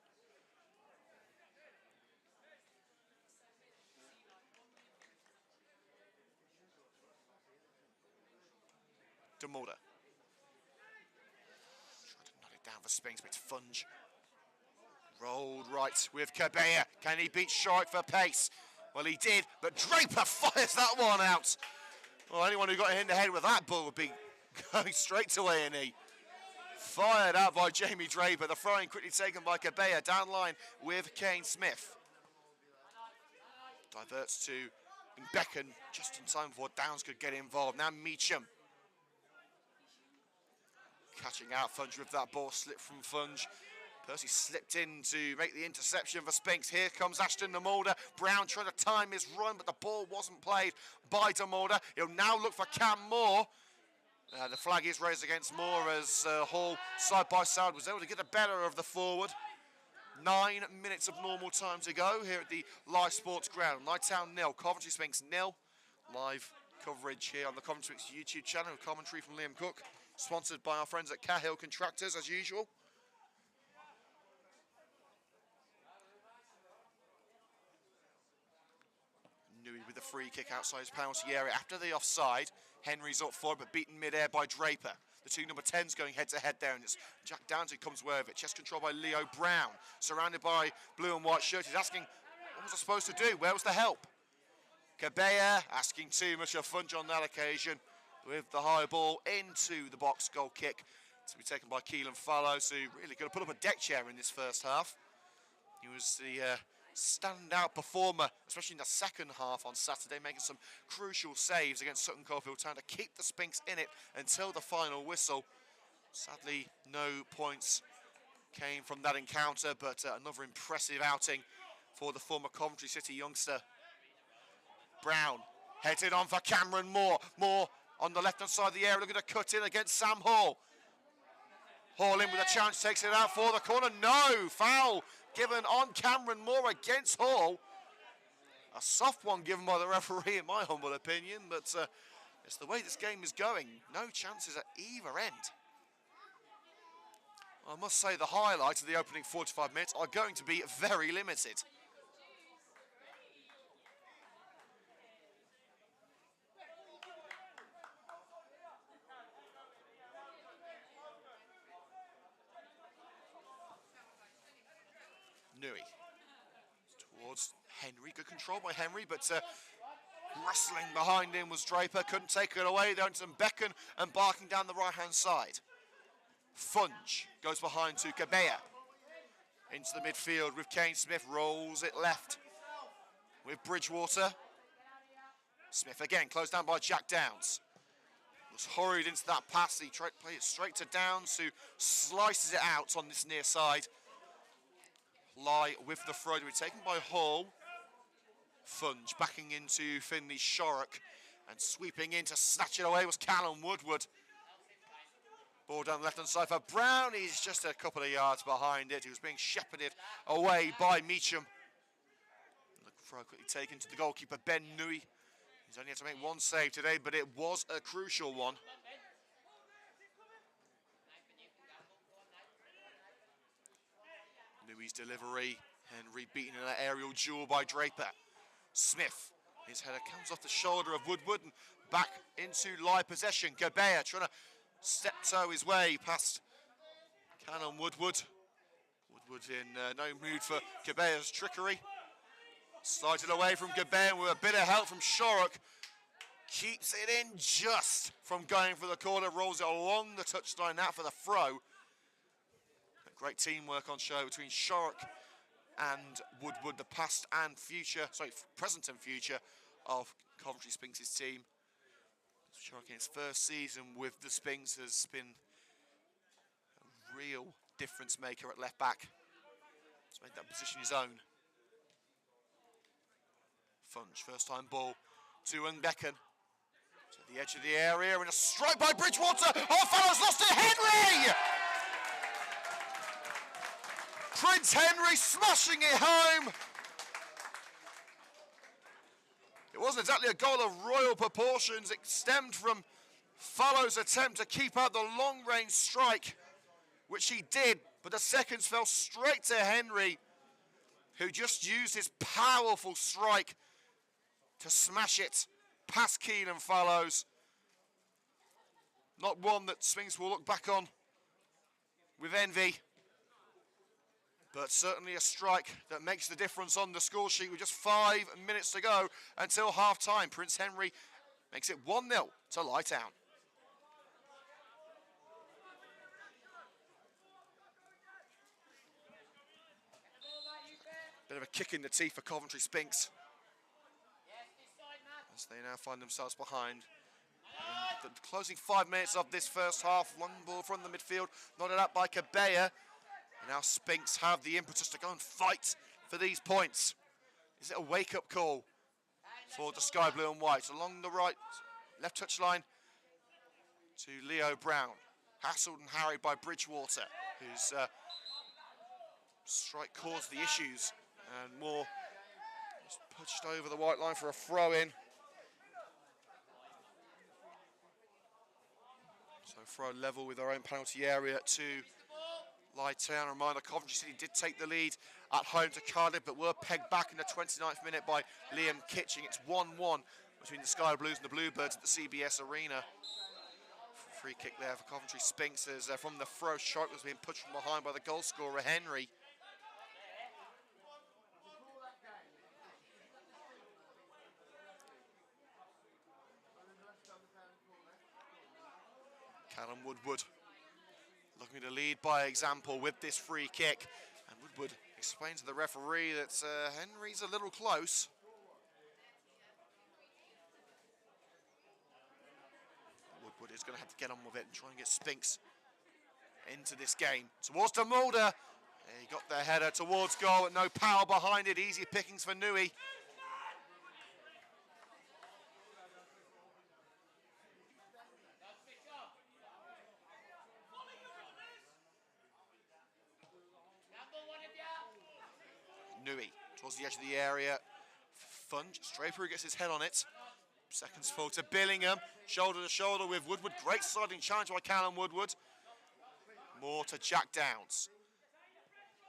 Demorda. Trying to knock it down for Sphinx, but it's Funge. Rolled right with Cabea. Can he beat Shark for pace? Well, he did, but Draper fires that one out. Well, anyone who got hit in the head with that ball would be going straight to A&E. Fired out by Jamie Draper. The throwing quickly taken by Cabea. Down line with Kane Smith. Diverts to Becken just in time before Downs could get involved. Now Meacham. Catching out Funge with that ball. Slip from Funge. Percy slipped in to make the interception for Sphinx. Here comes Ashton Demorda. Brown trying to time his run, but the ball wasn't played by Demorda. He'll now look for Cam Moore. The flag is raised against Moore as Hall, side by side, was able to get the better of the forward. 9 minutes of normal time to go here at the Lye Sports Ground. Lye Town 0, Coventry Sphinx 0. Live coverage here on the Coventry Sphinx YouTube channel. Commentary from Liam Cook. sponsored by our friends at Cahill Contractors, as usual. Nui with the free kick outside his penalty area. After the offside, Henry's up for it, but beaten mid-air by Draper. The two number 10s going head-to-head there, and it's Jack Downs who comes away with it. Chest control by Leo Brown, surrounded by blue and white shirts. He's asking, what was I supposed to do? Where was the help? Cabella asking too much of Funge on that occasion, with the high ball into the box. Goal kick to be taken by Keelan Fallows, who really could have put up a deck chair in this first half. He was the standout performer, especially in the second half on Saturday, making some crucial saves against Sutton Coldfield Town to keep the Sphinx in it until the final whistle. Sadly, no points came from that encounter, but another impressive outing for the former Coventry City youngster. Brown headed on for Cameron Moore. Moore on the left-hand side of the area, looking to cut in against Sam Hall. Hall in with a chance, takes it out for the corner. No, foul given on Cameron Moore against Hall. A soft one given by the referee, in my humble opinion, but it's the way this game is going. No chances at either end. I must say the highlights of the opening 45 minutes are going to be very limited. Nui towards Henry, good control by Henry, but wrestling behind him was Draper, couldn't take it away. They're Becken and barking down the right hand side. Funge goes behind to Cabella, into the midfield with Kane Smith, rolls it left with Bridgewater. Smith again, closed down by Jack Downs. Was hurried into that pass, he tried to play it straight to Downs, who slices it out on this near side. Lye with the throw to be taken by Hall. Funge backing into Finley Shorrock, and sweeping in to snatch it away was Callum Woodward. Ball down the left-hand side for Brown. He's just a couple of yards behind it. He was being shepherded away by Meacham. The throw quickly taken to the goalkeeper, Ben Nui. He's only had to make one save today, but it was a crucial one. Nui's delivery. Henry beaten in an aerial duel by Draper. Smith, his header comes off the shoulder of Woodward and back into Lye possession. Gabea trying to step-toe his way past Cannon Woodward. Woodward in no mood for Gabea's trickery. Slides it away from Gabea with a bit of help from Shorrock. Keeps it in just from going for the corner, rolls it along the touchline out for the throw. Great teamwork on show between Shorrock and Woodward, the present and future of Coventry Sphinx's team. Shorrock in his first season with the Sphinx has been a real difference maker at left back. He's made that position his own. Funge, first time ball to Becken. To the edge of the area, and a strike by Bridgewater. Oh, Fallows lost it, Henry! Prince Henry smashing it home. It wasn't exactly a goal of royal proportions. It stemmed from Fallows' attempt to keep out the long-range strike, which he did, but the seconds fell straight to Henry, who just used his powerful strike to smash it past Keelan Fallows. Not one that Sphinx will look back on with envy, but certainly a strike that makes the difference on the score sheet with just 5 minutes to go until half-time. Prince Henry makes it 1-0 to Lye Town. Bit of a kick in the teeth for Coventry Sphinx, as they now find themselves behind. In the closing 5 minutes of this first half, long ball from the midfield, nodded up by Cabella. And now Sphinx have the impetus to go and fight for these points. Is it a wake-up call for the sky blue and white? Along the left touch line to Leo Brown. Hassled and harried by Bridgewater, whose strike caused the issues. And Moore just pushed over the white line for a throw-in. So throw level with our own penalty area to Lye Town. Reminder, Coventry City did take the lead at home to Cardiff, but were pegged back in the 29th minute by Liam Kitching. It's 1-1 between the Sky Blues and the Bluebirds at the CBS Arena. Free kick there for Coventry Sphinx as from the throw, Shark was being pushed from behind by the goal scorer, Henry. Callum Woodward looking to lead by example with this free kick. And Woodward explains to the referee that Henry's a little close. Woodward is going to have to get on with it and try and get Sphinx into this game. Towards De Mulder. He got the header towards goal, but no power behind it. Easy pickings for Nui. Nui towards the edge of the area. Funge, Draper gets his head on it. Seconds fall to Billingham. Shoulder to shoulder with Woodward. Great sliding challenge by Callum Woodward. More to Jack Downs.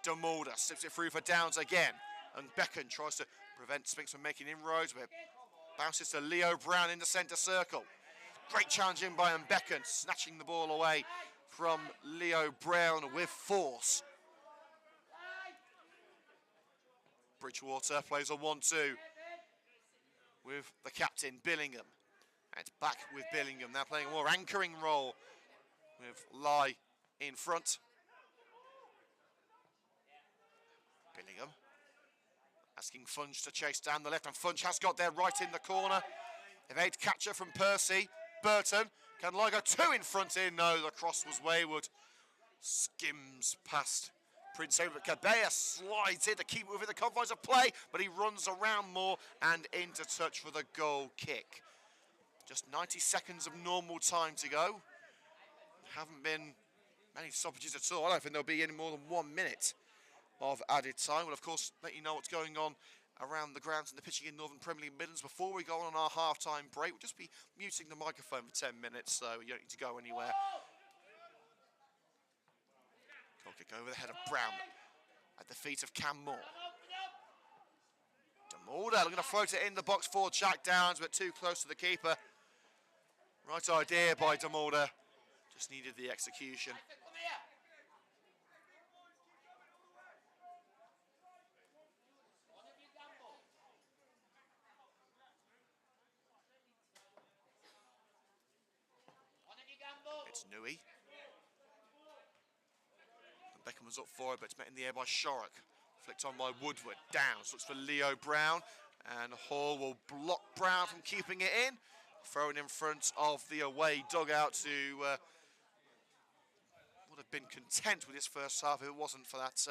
De Mulder slips it through for Downs again. And Becken tries to prevent Sphinx from making inroads, but bounces to Leo Brown in the centre circle. Great challenge in by Becken, snatching the ball away from Leo Brown with force. Bridgewater plays a 1-2 with the captain, Billingham. And it's back with Billingham, now playing a more anchoring role with Lye in front. Billingham asking Funge to chase down the left, and Funge has got there right in the corner. Evade catcher from Percy. Burton, can Lye go two in front in? No, the cross was wayward. Skims past Prince Edward. Cabella slides in to keep it within the confines of play, but he runs around more and into touch for the goal kick. Just 90 seconds of normal time to go. Haven't been many stoppages at all. I don't think there'll be any more than 1 minute of added time. We'll of course let you know what's going on around the grounds and the pitching in Northern Premier League Midlands before we go on our half-time break. We'll just be muting the microphone for 10 minutes, so you don't need to go anywhere. Goal kick over the head of Brown at the feet of Cam Moore. De Mulder looking to float it in the box for Jack Downs, but too close to the keeper. Right idea by De Mulder. Just needed the execution. It's Nui. And Beckham was up for it, but it's met in the air by Shorrock. Flicked on by Woodward. Downs looks for Leo Brown. And Hall will block Brown from keeping it in. Throwing in front of the away dugout to would have been content with his first half if it wasn't for that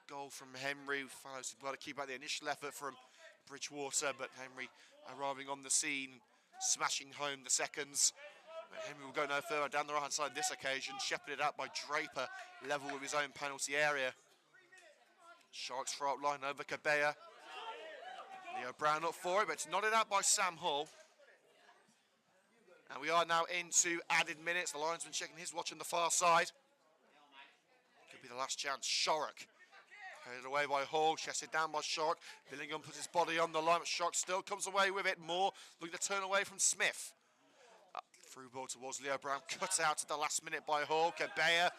goal from Henry. Fallows did well to keep out the initial effort from Bridgewater, but Henry arriving on the scene, smashing home the seconds. But Henry will go no further down the right-hand side this occasion, shepherded out by Draper, level with his own penalty area. Sharks throw up line over Cabella. Leo Brown up for it, but it's nodded out by Sam Hall. And we are now into added minutes. The linesman checking his watch on the far side. Could be the last chance. Shorrock headed away by Hall, chested down by Shorrock. Billingham puts his body on the line, but Shorrock still comes away with it. Moore looking to turn away from Smith. Through ball towards Leo Brown, cut out at the last minute by Hall. Cabella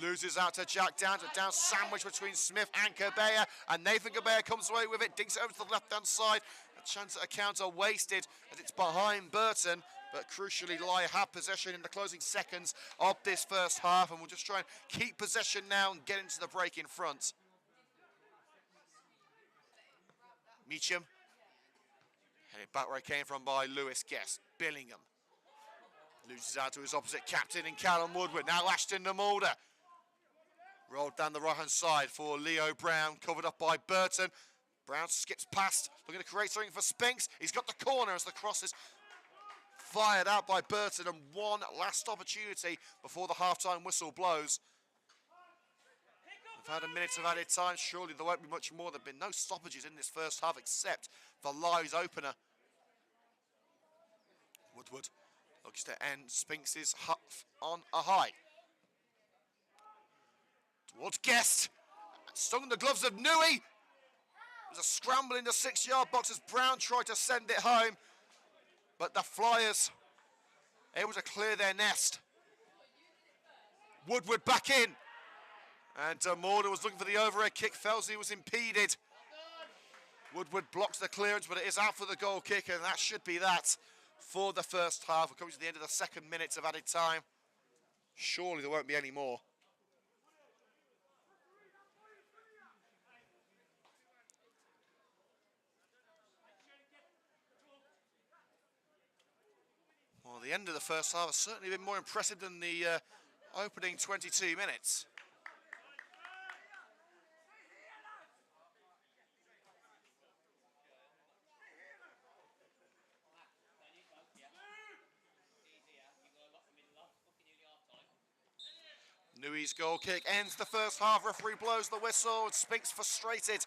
loses out to Jack Downs, but down sandwich between Smith and Cabella, and Nathan Cabella comes away with it, dinks it over to the left-hand side. A chance at a counter wasted as it's behind Burton, but crucially Lye have possession in the closing seconds of this first half, and we'll just try and keep possession now and get into the break in front. Meacham, headed back where it came from by Lewis Guest. Billingham loses out to his opposite captain in Callum Woodward. Now Ashton De Mulder. Rolled down the right-hand side for Leo Brown, covered up by Burton. Brown skips past, looking to create something for Sphinx. He's got the corner as the cross is fired out by Burton, and one last opportunity before the half-time whistle blows. We've had a minute of added time. Surely there won't be much more. There have been no stoppages in this first half except for Lye's opener. Woodward Looks to end Sphinx's huff on a high. Towards Guest. Stung in the gloves of Nui. There's a scramble in the 6-yard box as Brown tried to send it home. But the Flyers able to clear their nest. Woodward back in. And Morder was looking for the overhead kick. Felsley was impeded. Woodward blocks the clearance, but it is out for the goal kick, and that should be that for the first half. We're coming to the end of the second minute of added time. Surely there won't be any more. Well, the end of the first half has certainly been more impressive than the opening 22 minutes. Nui's goal kick ends the first half. Referee blows the whistle. Sphinx frustrated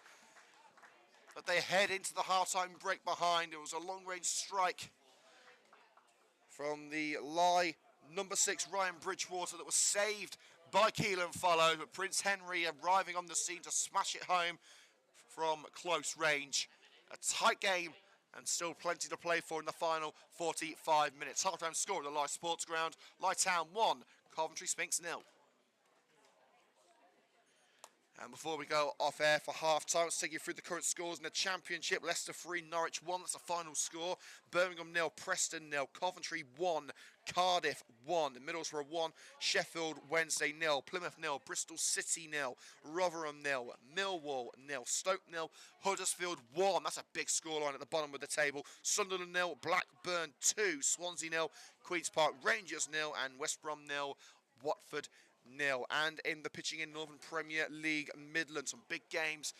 that they head into the half-time break behind. It was a long-range strike from the Lye number 6 Ryan Bridgewater that was saved by Keelan Follow, but Prince Henry arriving on the scene to smash it home from close range. A tight game and still plenty to play for in the final 45 minutes. Half-time score at the Lye Sports Ground. Lye Town 1, Coventry Sphinx 0. And before we go off air for half-time, let's take you through the current scores in the Championship. Leicester 3, Norwich 1, that's the final score. Birmingham 0, Preston 0, Coventry 1, Cardiff 1, Middlesbrough 1, Sheffield Wednesday 0, Plymouth 0, Bristol City 0, Rotherham 0, Millwall 0, Stoke 0, Huddersfield 1, that's a big scoreline at the bottom of the table. Sunderland 0, Blackburn 2, Swansea 0, Queen's Park Rangers 0, and West Brom 0, Watford 0. And in the pitching in Northern Premier League Midlands, some big games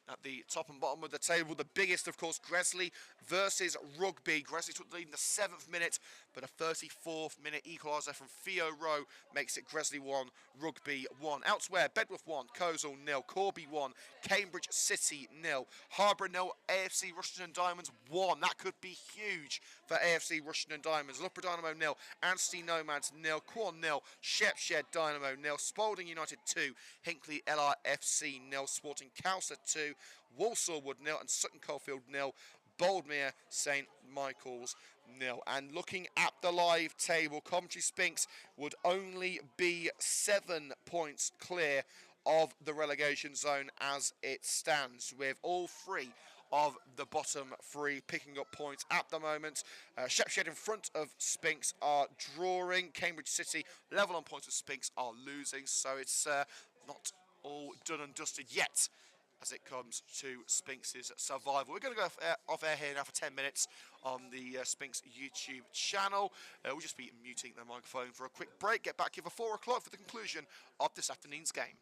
at the top and bottom of the table. The biggest, of course, Gresley versus Rugby. Gresley took the lead in the 7th minute, but a 34th minute equaliser from Theo Rowe makes it Gresley 1, Rugby 1. Elsewhere, Bedworth 1, Coleshill 0, Corby 1, Cambridge City 0, Harborough 0, AFC Rushden Diamonds 1. That could be huge for AFC Rushden Diamonds. Loughborough Dynamo 0, Anstey Nomads 0, Quorn 0, Shepshed Dynamo 0, Spalding United 2, Hinckley LRFC 0, Sporting Cowser 2, Walsall Wood 0, and Sutton Coldfield 0, Boldmere St Michael's 0. And looking at the live table, Coventry Sphinx would only be 7 points clear of the relegation zone as it stands, with all 3 of the bottom 3 picking up points at the moment. Shepshed in front of Sphinx are drawing. Cambridge City level on points with Sphinx are losing, so it's not all done and dusted yet as it comes to Sphinx's survival. We're going to go off air here now for 10 minutes on the Sphinx YouTube channel. We'll just be muting the microphone for a quick break. Get back here for 4 o'clock for the conclusion of this afternoon's game.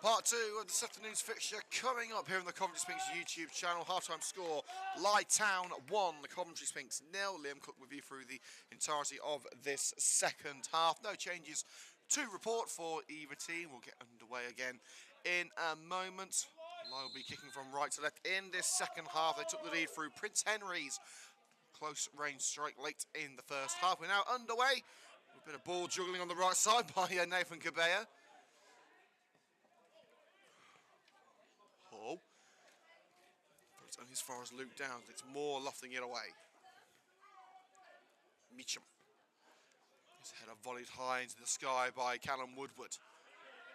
Part 2 of this afternoon's fixture coming up here on the Coventry Sphinx YouTube channel. Half-time score, Lye Town 1, the Coventry Sphinx 0. Liam Cook with you through the entirety of this second half. No changes to report for either team. We'll get underway again in a moment. Lye will be kicking from right to left in this second half. They took the lead through Prince Henry's close range strike late in the first half. We're now underway. A bit of ball juggling on the right side by Nathan Cabea. Hall. But it's only as far as Luke Downs. It's more lofting it away. Meacham. His header volleyed high into the sky by Callum Woodward.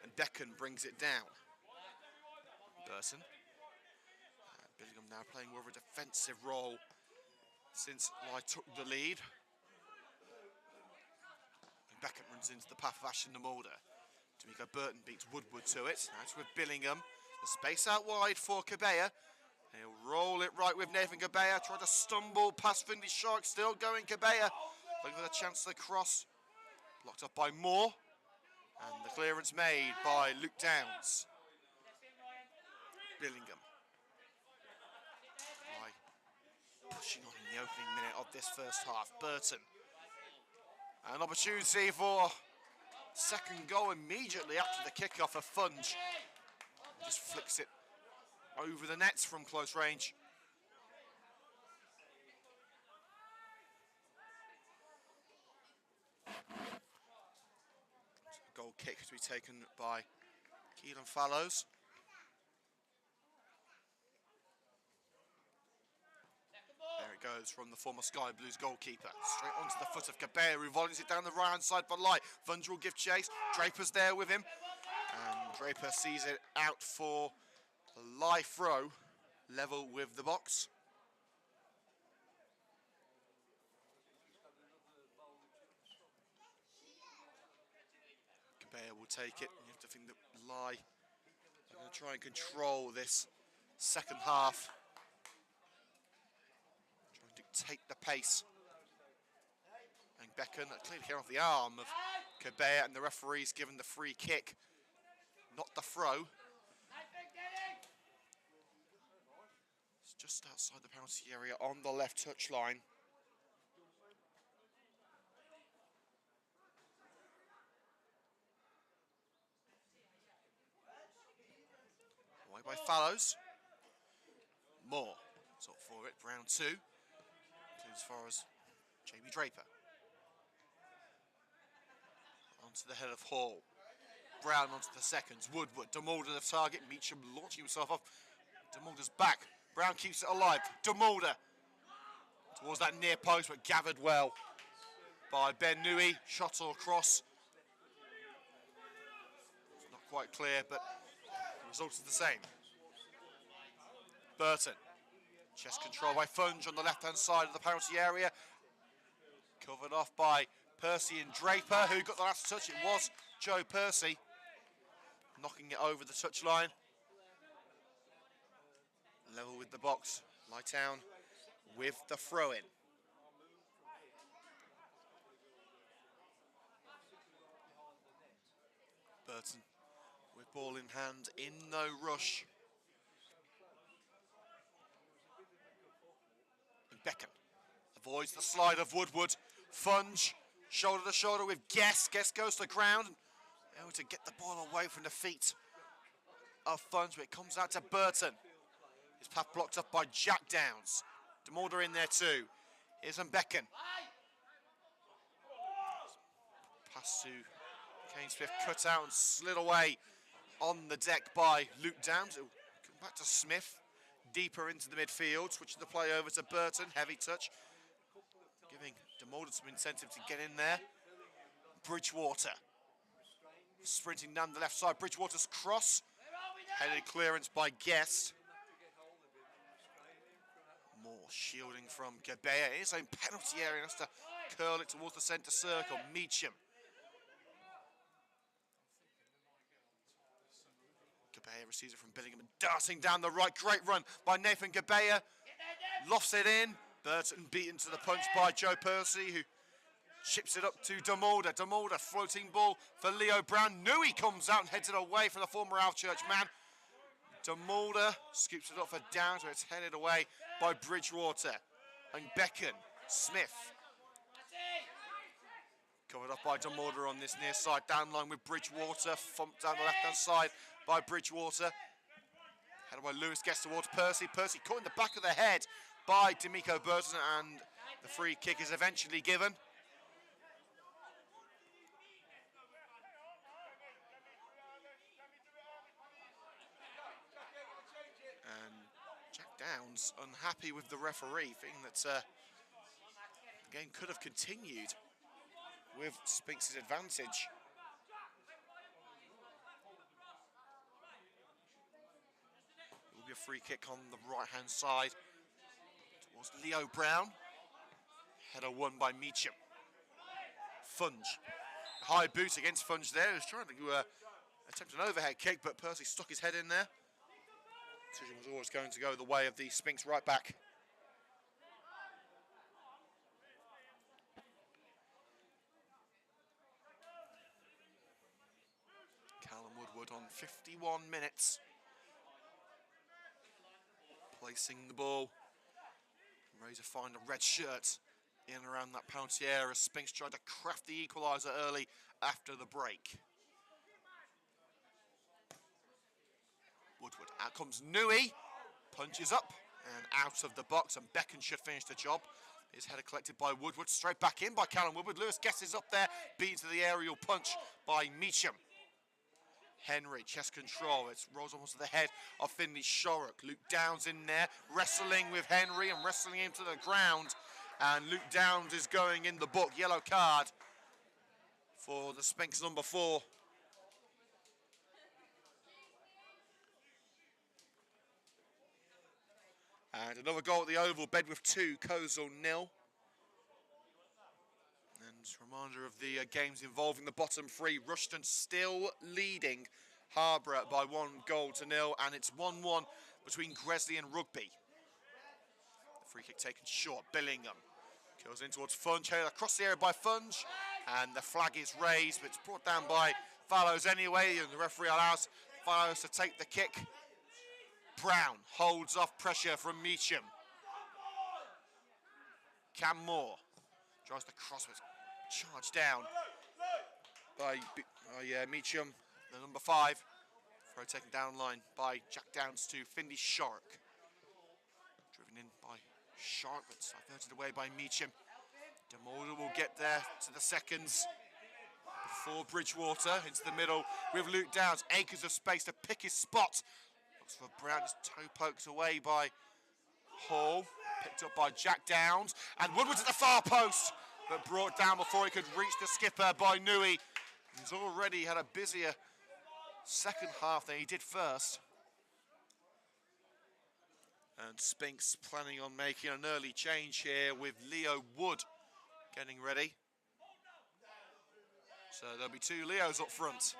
And Beckham brings it down. Burton. Billingham now playing more of a defensive role since Lye took the lead. And Beckham runs into the path of Ashton Mulder. D'Amico Burton beats Woodward to it. Now it's with Billingham. The space out wide for Cabea. He'll roll it right with Nathan Cabea. Tried to stumble past Finley Shark. Still going Cabea. Looking for the chance to cross. Blocked up by Moore. And the clearance made by Luke Downs. Billingham. Pushing on in the opening minute of this first half. Burton. An opportunity for second goal immediately after the kickoff of Funge. Just flicks it over the nets from close range. Goal kick to be taken by Keelan Fallows. There it goes from the former Sky Blues goalkeeper. Straight onto the foot of Cabea, who volleys it down the right-hand side for Lye. Funge will give chase. Draper's there with him. And Draper sees it out for the Lye throw, level with the box. Cabea will take it. You have to think that Lye are going to try and control this second half. Trying to dictate the pace. And Beckham clearly came off the arm of Cabea, and the referee's given the free kick, not the throw. It's just outside the penalty area on the left touchline. Away by Fallows. Moore. It's up for it. Round 2. As far as Jamie Draper. Onto the head of Hall. Brown onto the seconds. Woodward. DeMulder the target. Meacham launching himself off. DeMulder's back. Brown keeps it alive. DeMulder towards that near post, but gathered well by Ben Nui. Shot or cross. It's not quite clear, but the result is the same. Burton. Chest control by Funge on the left-hand side of the penalty area. Covered off by Percy and Draper, who got the last touch. It was Joe Percy knocking it over the touchline. Level with the box. Lye Town with the throw-in. Burton with ball in hand, in no rush. And Beckham avoids the slide of Woodward. Funge, shoulder to shoulder with Guess. Guess goes to the ground. Able to get the ball away from the feet of Funge, but it comes out to Burton. His path blocked up by Jack Downs. DeMulder in there too. Here's Beckham. Pass to Kane Smith, cut out and slid away on the deck by Luke Downs. It'll come back to Smith, deeper into the midfield, switching the play over to Burton. Heavy touch, giving DeMulder some incentive to get in there. Bridgewater sprinting down the left side. Bridgewater's cross, headed clearance by Guest. More shielding from Cabea in his own penalty area. Has to curl it towards the centre circle. Meacham. Cabea receives it from Billingham and darting down the right. Great run by Nathan Cabea. Lofts it in. Burton beaten to the punch by Joe Percy, who Ships it up to Demolder. Demolder, floating ball for Leo Brown. Nui comes out and heads it away for the former Alchurch man. Demolder scoops it up for Downs, where it's headed away by Bridgewater. And Beacon, Smith. Covered up by Demolder on this near side. Down line with Bridgewater. Thumped down the left-hand side by Bridgewater. Headed by Lewis, gets towards Percy. Percy caught in the back of the head by D'Amico Burton, and the free kick is eventually given. And Jack Downs unhappy with the referee, thinking that the game could have continued with Sphinx's advantage. It will be a free kick on the right-hand side towards Leo Brown. Header won by Meacham. Funge. High boot against Funge there. He was trying to attempt an overhead kick, but Percy stuck his head in there. Decision was always going to go the way of the Sphinx right back. Callum Woodward on 51 minutes. Placing the ball. Ready to find a red shirt in and around that penalty area. Sphinx tried to craft the equaliser early after the break. Woodward, out comes Nui. Punches up and out of the box, and Beacon should finish the job. His header collected by Woodward, straight back in by Callum Woodward. Lewis guesses up there, beats to the aerial punch by Meacham. Henry, chest control, it rolls almost to the head of Finley Shorrock. Luke Downs in there, wrestling with Henry and wrestling him to the ground. And Luke Downs is going in the book, yellow card for the Sphinx number 4. And another goal at the Oval, Bedworth 2, Coleshill 0. And reminder of the games involving the bottom 3. Rushton still leading Harborough by 1-0, and it's 1-1 between Gresley and Rugby. The free kick taken short. Billingham goes in towards Funge, headed across the area by Funge, and the flag is raised, but it's brought down by Fallows anyway, and the referee allows Fallows to take the kick. Brown holds off pressure from Meacham. Cam Moore tries to cross, but charged down by Meacham, the number 5. Throw taken down line by Jack Downs to Finley Shorrock. Driven in by Shorrock, but diverted away by Meacham. Demolder will get there to the seconds before Bridgewater into the middle with Luke Downs. Acres of space to pick his spot. Looks for Brown, his toe poked away by Hall. Picked up by Jack Downs. And Woodward's at the far post, but brought down before he could reach the skipper by Nui. He's already had a busier second half than he did first. And Sphinx planning on making an early change here with Leo Wood getting ready. So there'll be 2 Leos up front.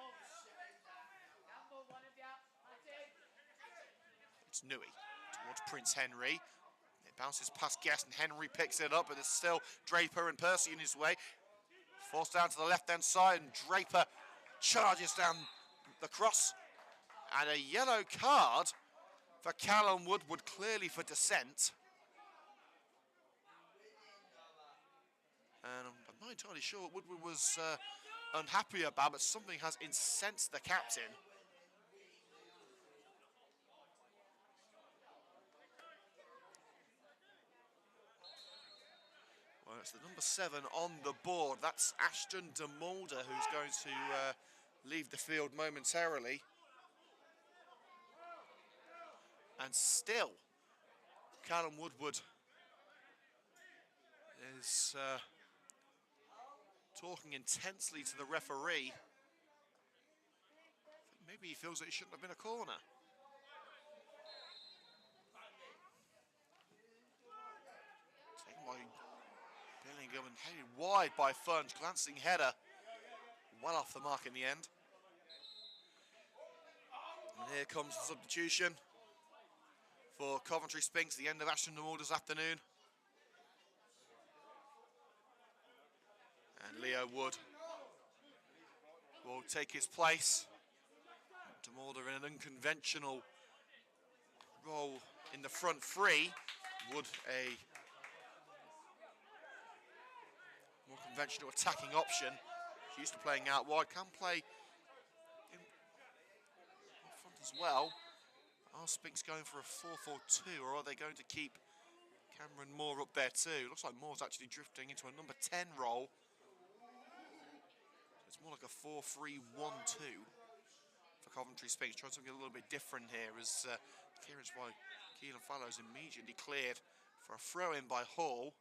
It's Nui towards Prince Henry. It bounces past Guest and Henry picks it up, but there's still Draper and Percy in his way. Forced down to the left-hand side, and Draper charges down the cross. And a yellow card for Callum Woodward, clearly for dissent. And I'm not entirely sure what Woodward was unhappy about, but something has incensed the captain. Well, it's the number 7 on the board. That's Ashton Demolder, who's going to leave the field momentarily. And still, Callum Woodward is talking intensely to the referee. Maybe he feels that it shouldn't have been a corner. Taken by Billingham and headed wide by Funge. Glancing header, well off the mark in the end. And here comes the substitution for Coventry Sphinx, the end of Ashton Demolder's afternoon. Leo Wood will take his place. DeMalder in an unconventional role in the front three. Wood a more conventional attacking option. He's used to playing out wide, can play in front as well. Are Sphinx going for a 4-4-2, or are they going to keep Cameron Moore up there too? Looks like Moore's actually drifting into a number 10 role. It's more like a 4-3-1-2 for Coventry Sphinx. Trying something a little bit different here as clearance by Keelan Fallows immediately cleared for a throw-in by Hall.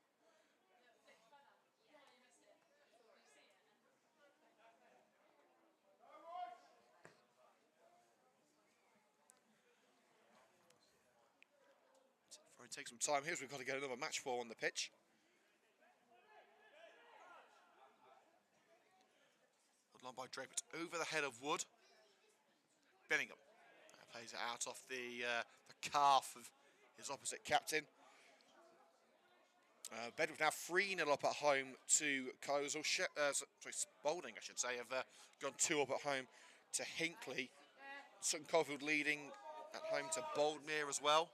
Take some time here as we've got to get another match ball on the pitch. Woodline by Draper over the head of Wood. Billingham plays it out off the calf of his opposite captain. Bedford now 3-0 up at home to Coleshill. Spalding, I should say, have gone 2 up at home to Hinckley. Sutton Coldfield leading at home to Boldmere as well.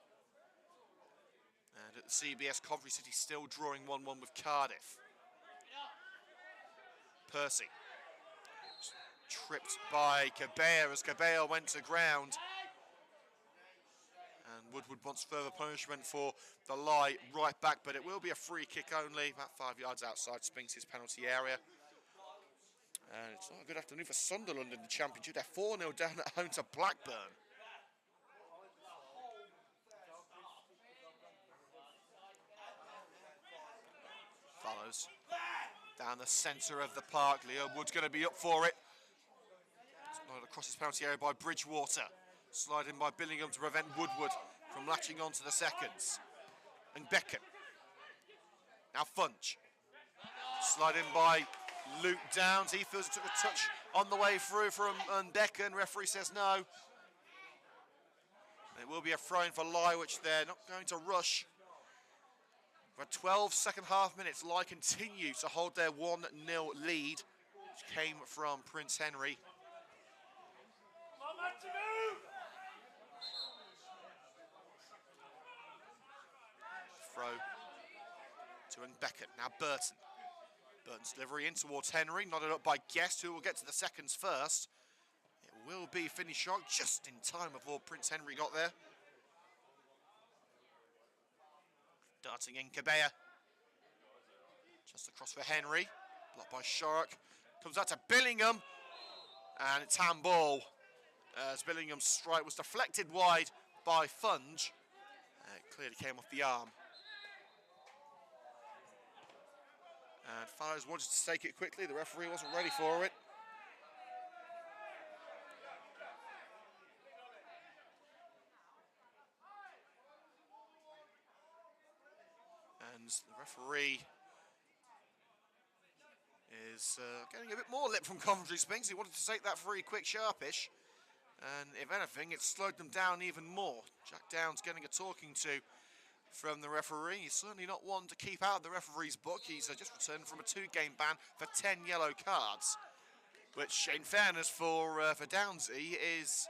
And at the CBS, Coventry City still drawing 1-1 with Cardiff. Percy. Tripped by Cabella as Cabella went to ground. And Woodward wants further punishment for the Lye right back, but it will be a free kick only, about 5 yards outside Spinks' penalty area. And it's not a good afternoon for Sunderland in the Championship. They're 4-0 down at home to Blackburn. Follows down the centre of the park. Leo Wood's going to be up for it. It's not across his penalty area by Bridgewater. Sliding by Billingham to prevent Woodward from latching on to the seconds. And Becken. Now Funch. Sliding by Luke Downs. He feels he took a touch on the way through from Becken. Referee says no. It will be a throw-in for Lye, which they're not going to rush. For 12 second half minutes, Lye continue to hold their 1-0 lead, which came from Prince Henry. Throw to Becken. Now Burton. Burton's delivery in towards Henry, nodded up by Guest, who will get to the seconds first. It will be finished shot just in time before Prince Henry got there. Darting in Cabella. Just across for Henry. Blocked by Shark. Comes out to Billingham. And it's handball. As Billingham's strike was deflected wide by Funge. It clearly came off the arm. And Fallows wanted to take it quickly. The referee wasn't ready for it. And the referee is getting a bit more lip from Coventry Sphinx. He wanted to take that free quick, sharpish. And if anything, it slowed them down even more. Jack Downs getting a talking to from the referee. He's certainly not one to keep out of the referee's book. He's just returned from a 2-game ban for 10 yellow cards, which, in fairness for Downsy, is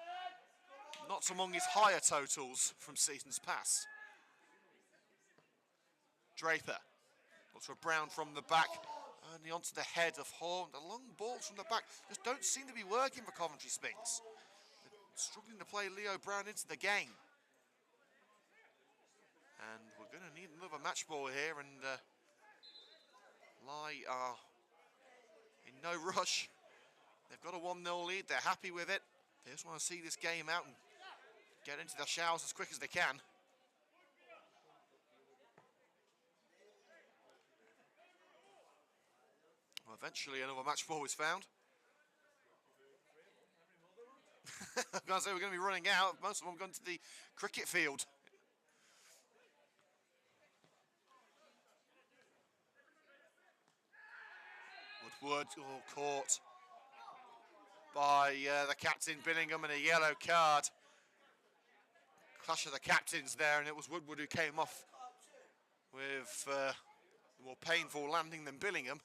not among his higher totals from seasons past. Draper looks for Brown from the back, only onto the head of Hall. The long balls from the back just don't seem to be working for Coventry Sphinx. They're struggling to play Leo Brown into the game. And we're going to need another match ball here, and Lye are in no rush. They've got a 1-0 lead, they're happy with it. They just want to see this game out and get into the showers as quick as they can. Well, eventually another match ball is found. I'm going to say we're going to be running out. Most of them have gone to the cricket field. Woodward caught by the captain Billingham, and a yellow card. Clash of the captains there, and it was Woodward who came off with a more painful landing than Billingham.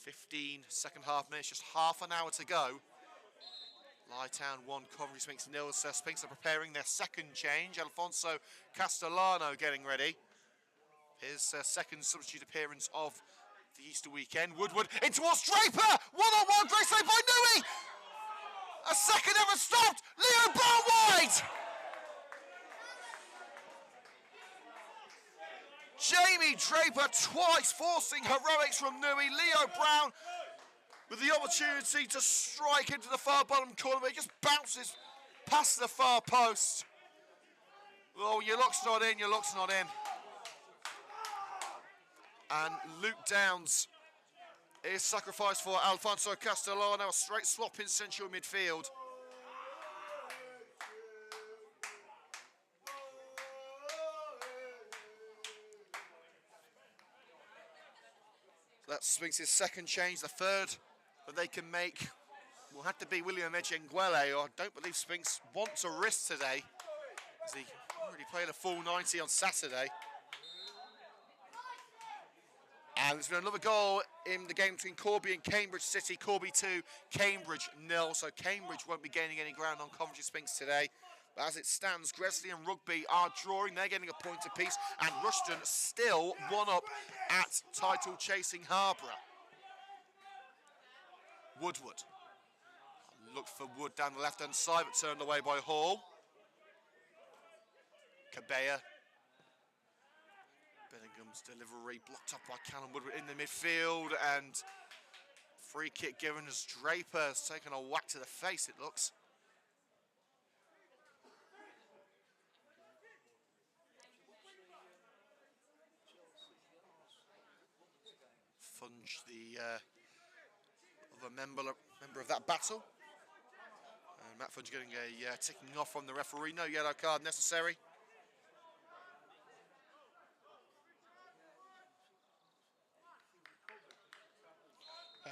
15 second half minutes, just half an hour to go. Lye Town 1, Coventry Sphinx 0. So Sphinx are preparing their second change. Alfonso Castellano getting ready. His second substitute appearance of the Easter weekend. Woodward in towards Draper! One-on-one, great save by Nui! A second ever stopped! Leo Brown wide! Jamie Draper twice forcing heroics from Nui. Leo Brown with the opportunity to strike into the far bottom corner, but he just bounces past the far post. Oh, your luck's not in, your luck's not in. And Luke Downs is sacrificed for Alfonso Castellano, a straight swap in central midfield. So that's Sphinx's second change, the third that they can make will have to be William Echenguele, or I don't believe Sphinx wants a risk today, as he already played a full 90 on Saturday. And there's been another goal in the game between Corby and Cambridge City. Corby 2, Cambridge 0. So Cambridge won't be gaining any ground on Coventry Sphinx today. But as it stands, Gresley and Rugby are drawing. They're getting a point apiece. And Rushton still one up at title-chasing Harborough. Woodward. Looked for Wood down the left-hand side, but turned away by Hall. Cabella. Benningham's delivery blocked up by Callum Woodward in the midfield, and free kick given as Draper has taken a whack to the face, it looks. Funge, the other member of that battle. And Matt Funge getting a ticking off from the referee. No yellow card necessary.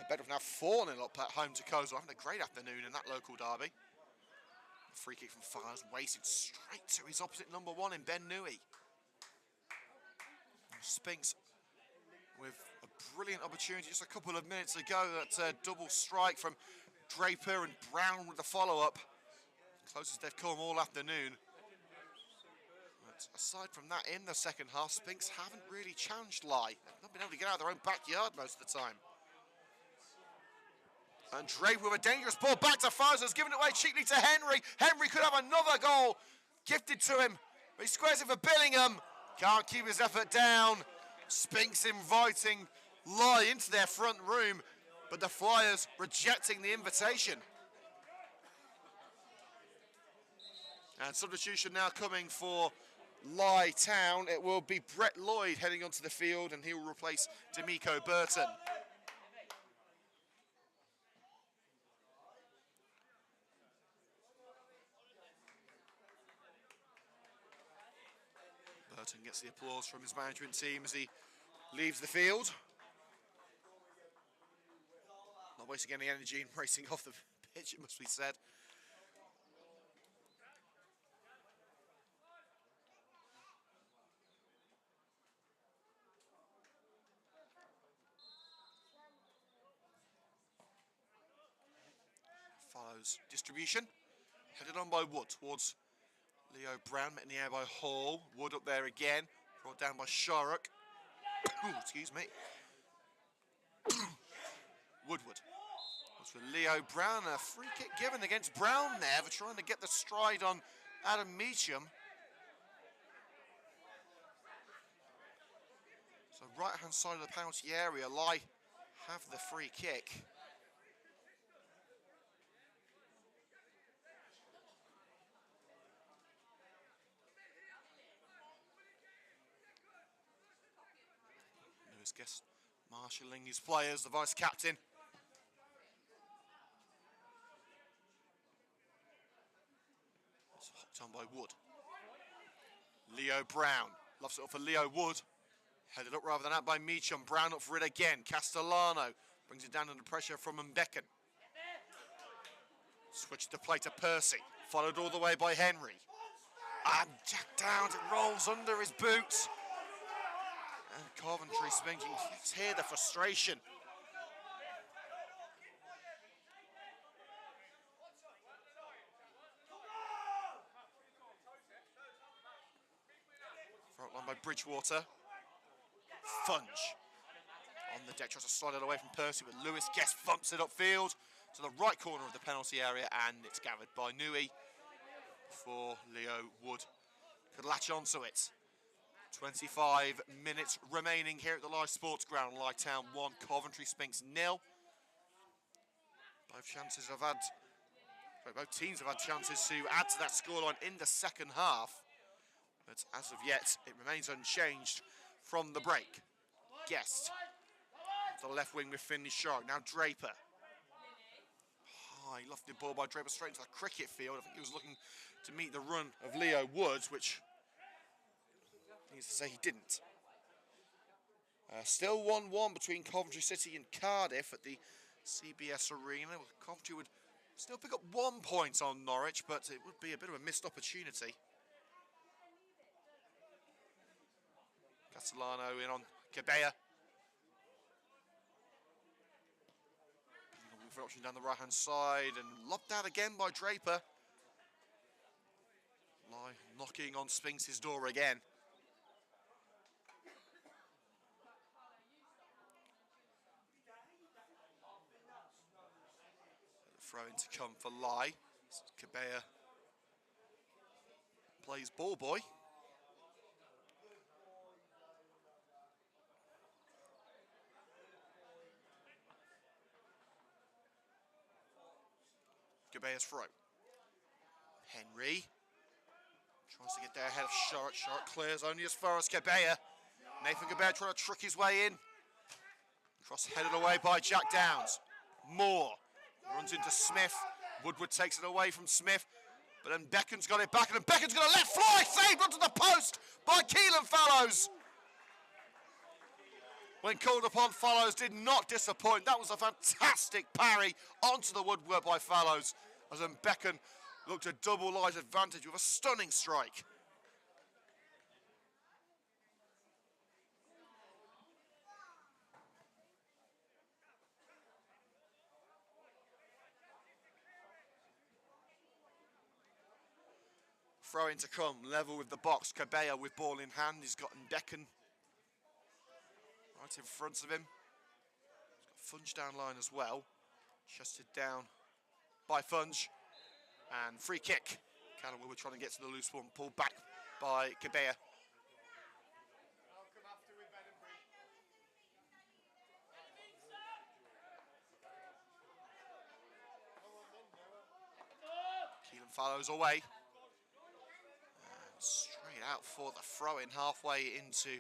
Bedford now 4-0 up at home to Kozo, having a great afternoon in that local derby. A free kick from Fires, wasted straight to his opposite number 1 in Ben Nui. Sphinx with a brilliant opportunity just a couple of minutes ago, that double strike from Draper and Brown with the follow-up. Closest they've come all afternoon. But aside from that, in the second half, Sphinx haven't really challenged Lye. They've not been able to get out of their own backyard most of the time. And Draper with a dangerous ball back to Fires, has given it away cheaply to Henry. Henry could have another goal gifted to him. But he squares it for Billingham. Can't keep his effort down. Sphinx inviting Lye into their front room, but the Flyers rejecting the invitation. And substitution now coming for Lye Town. It will be Brett Lloyd heading onto the field, and he will replace D'Amico Burton. Burton gets the applause from his management team as he leaves the field. Not wasting any energy in racing off the pitch, it must be said. Follows distribution. Headed on by Wood towards Leo Brown, met in the air by Hall. Wood up there again, brought down by Sharrock. Excuse me. Woodward. That's for Leo Brown. A free kick given against Brown there for trying to get the stride on Adam Meacham. So right-hand side of the penalty area, Lye have the free kick. Guest marshalling his players, the vice captain. It's hooked on by Wood. Leo Brown lofts it up for Leo Wood. Headed up rather than out by Meacham. Brown up for it again. Castellano brings it down under pressure from Mbeken. Switch to play to Percy. Followed all the way by Henry. And Jack Downs, it rolls under his boots. And Coventry Sphinx, you can hear the frustration Bridgewater. Funge on the deck, tries to slide it away from Percy, but Lewis Guest thumps it upfield to the right corner of the penalty area, and it's gathered by Nui before Leo Wood could latch onto it. 25 minutes remaining here at the Lye Sports Ground. Lye Town 1, Coventry Sphinx 0. Both teams have had chances to add to that scoreline in the second half, but as of yet, it remains unchanged from the break. Guest to the left wing with Finley Shark. Now Draper. High lofted ball by Draper straight into the cricket field. I think he was looking to meet the run of Leo Woods, which needs to say he didn't. Still 1-1 between Coventry City and Cardiff at the CBS Arena. Coventry would still pick up 1 point on Norwich, but it would be a bit of a missed opportunity. Castellano in on Cabella. For option down the right-hand side and lobbed out again by Draper. Lye knocking on Sphinx's door again. Throw in to come for Lye. Cabella plays ball boy. Cabella's throw. Henry tries to get there ahead of Shark. Shark clears only as far as Cabella. Nathan Cabella trying to trick his way in. Cross headed away by Jack Downs. Moore runs into Smith. Woodward takes it away from Smith, but then Beckham's got it back, and then Beckham's going to let fly. Saved onto the post by Keelan Fallows. When called upon, Fallows did not disappoint. That was a fantastic parry onto the woodwork by Fallows, as then Beckham looked a double Lye's advantage with a stunning strike. Throw in to come, level with the box. Cabella with ball in hand. He's got Beckham right in front of him. He's got Funge down line as well. Chested down by Funge. And free kick. Callum Woodward trying to get to the loose one. Pulled back by Cabella. Keelan Fallows away. Straight out for the throw-in halfway into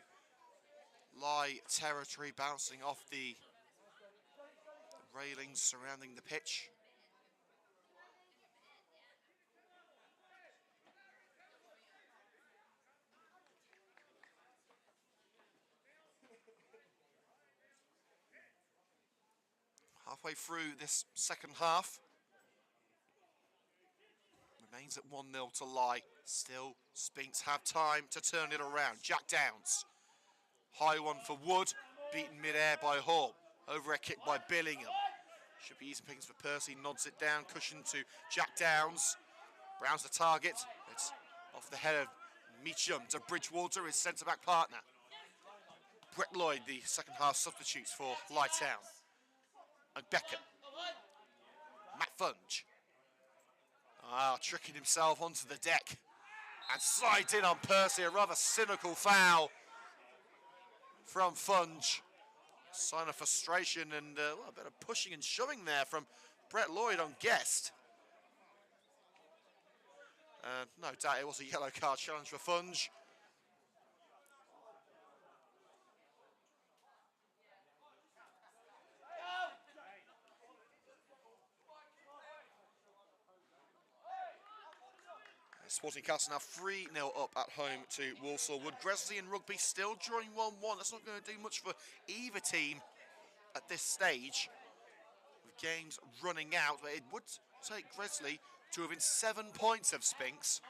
Lye territory, bouncing off the railings surrounding the pitch. Halfway through this second half. Remains at 1-0 to Lye. Still, Sphinx have time to turn it around. Jack Downs. High one for Wood. Beaten mid-air by Hall. Overhead kick by Billingham. Should be easy pickings for Percy. Nods it down. Cushion to Jack Downs. Browns the target. It's off the head of Meacham to Bridgewater, his centre-back partner. Brett Lloyd, the second half substitutes for Lye Town. And Becker. Matt Funge. Tricking himself onto the deck and slides in on Percy. A rather cynical foul from Funge. Sign of frustration and a bit of pushing and shoving there from Brett Lloyd on Guest. No doubt it was a yellow card challenge for Funge. Sporting Castle now 3-0 up at home to Walsall Wood. Gresley and Rugby still drawing 1-1. That's not going to do much for either team at this stage, with games running out. But it would take Gresley to within 7 points of Sphinx.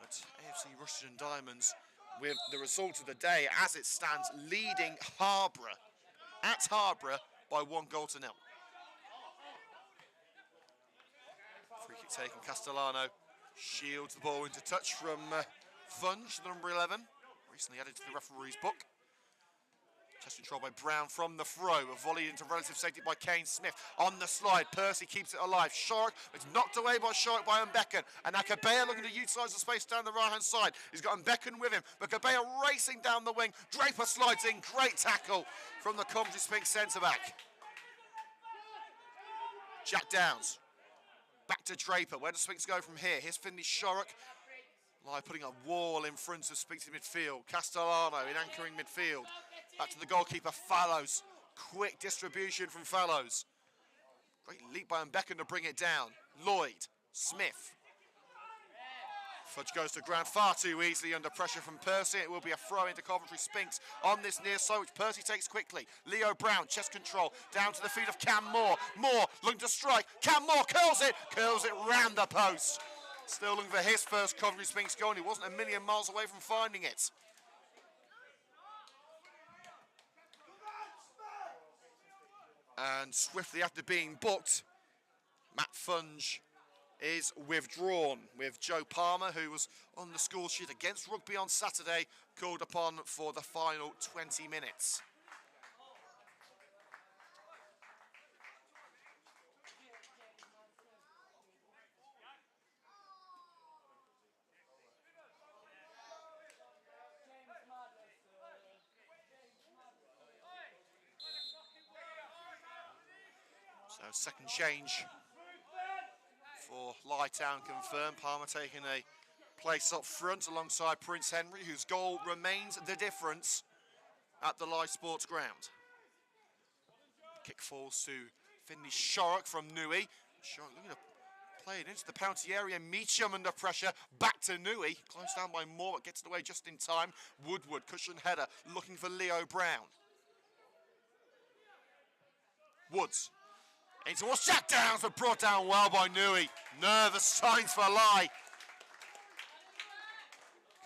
But AFC Rushden Diamonds, with the result of the day as it stands, leading Harborough at Harborough by 1-0. Free kick taken, Castellano shields the ball into touch from Funge, the number 11. recently added to the referee's book. Chest control by Brown from the throw. A volley into relative safety by Kane Smith. On the slide, Percy keeps it alive. Shark is knocked away by Shark by Mbeken. And now Kabea looking to utilise the space down the right-hand side. He's got Mbeken with him, but Kabea racing down the wing. Draper slides in. Great tackle from the Coventry Sphinx centre-back. Jack Downs. Back to Draper. Where does Sphinx go from here? Here's Finley Sharrock. Lye putting a wall in front of Sphinx in midfield. Castellano in anchoring midfield. Back to the goalkeeper, Fallows. Quick distribution from Fallows. Great leap by Mbeken to bring it down. Lloyd, Smith. Fudge goes to ground far too easily under pressure from Percy. It will be a throw into Coventry Sphinx on this near side, which Percy takes quickly. Leo Brown, chest control, down to the feet of Cam Moore. Moore looking to strike. Cam Moore curls it round the post. Still looking for his first Coventry Sphinx goal, and he wasn't a million miles away from finding it. And swiftly after being booked, Matt Funge is withdrawn, with Joe Palmer, who was on the score sheet against Rugby on Saturday, called upon for the final 20 minutes. So second change for Lye Town confirmed. Palmer taking a place up front alongside Prince Henry, whose goal remains the difference at the Lye Sports Ground. Kick falls to Finley Sharrock from Newey. Sharrock looking to play it into the penalty area. Meacham under pressure. Back to Newey. Closed down by Moore, but gets it away just in time. Woodward, cushion header, looking for Leo Brown. Woods. In towards Jack Downs, but brought down well by Newey. Nervous signs for Lye.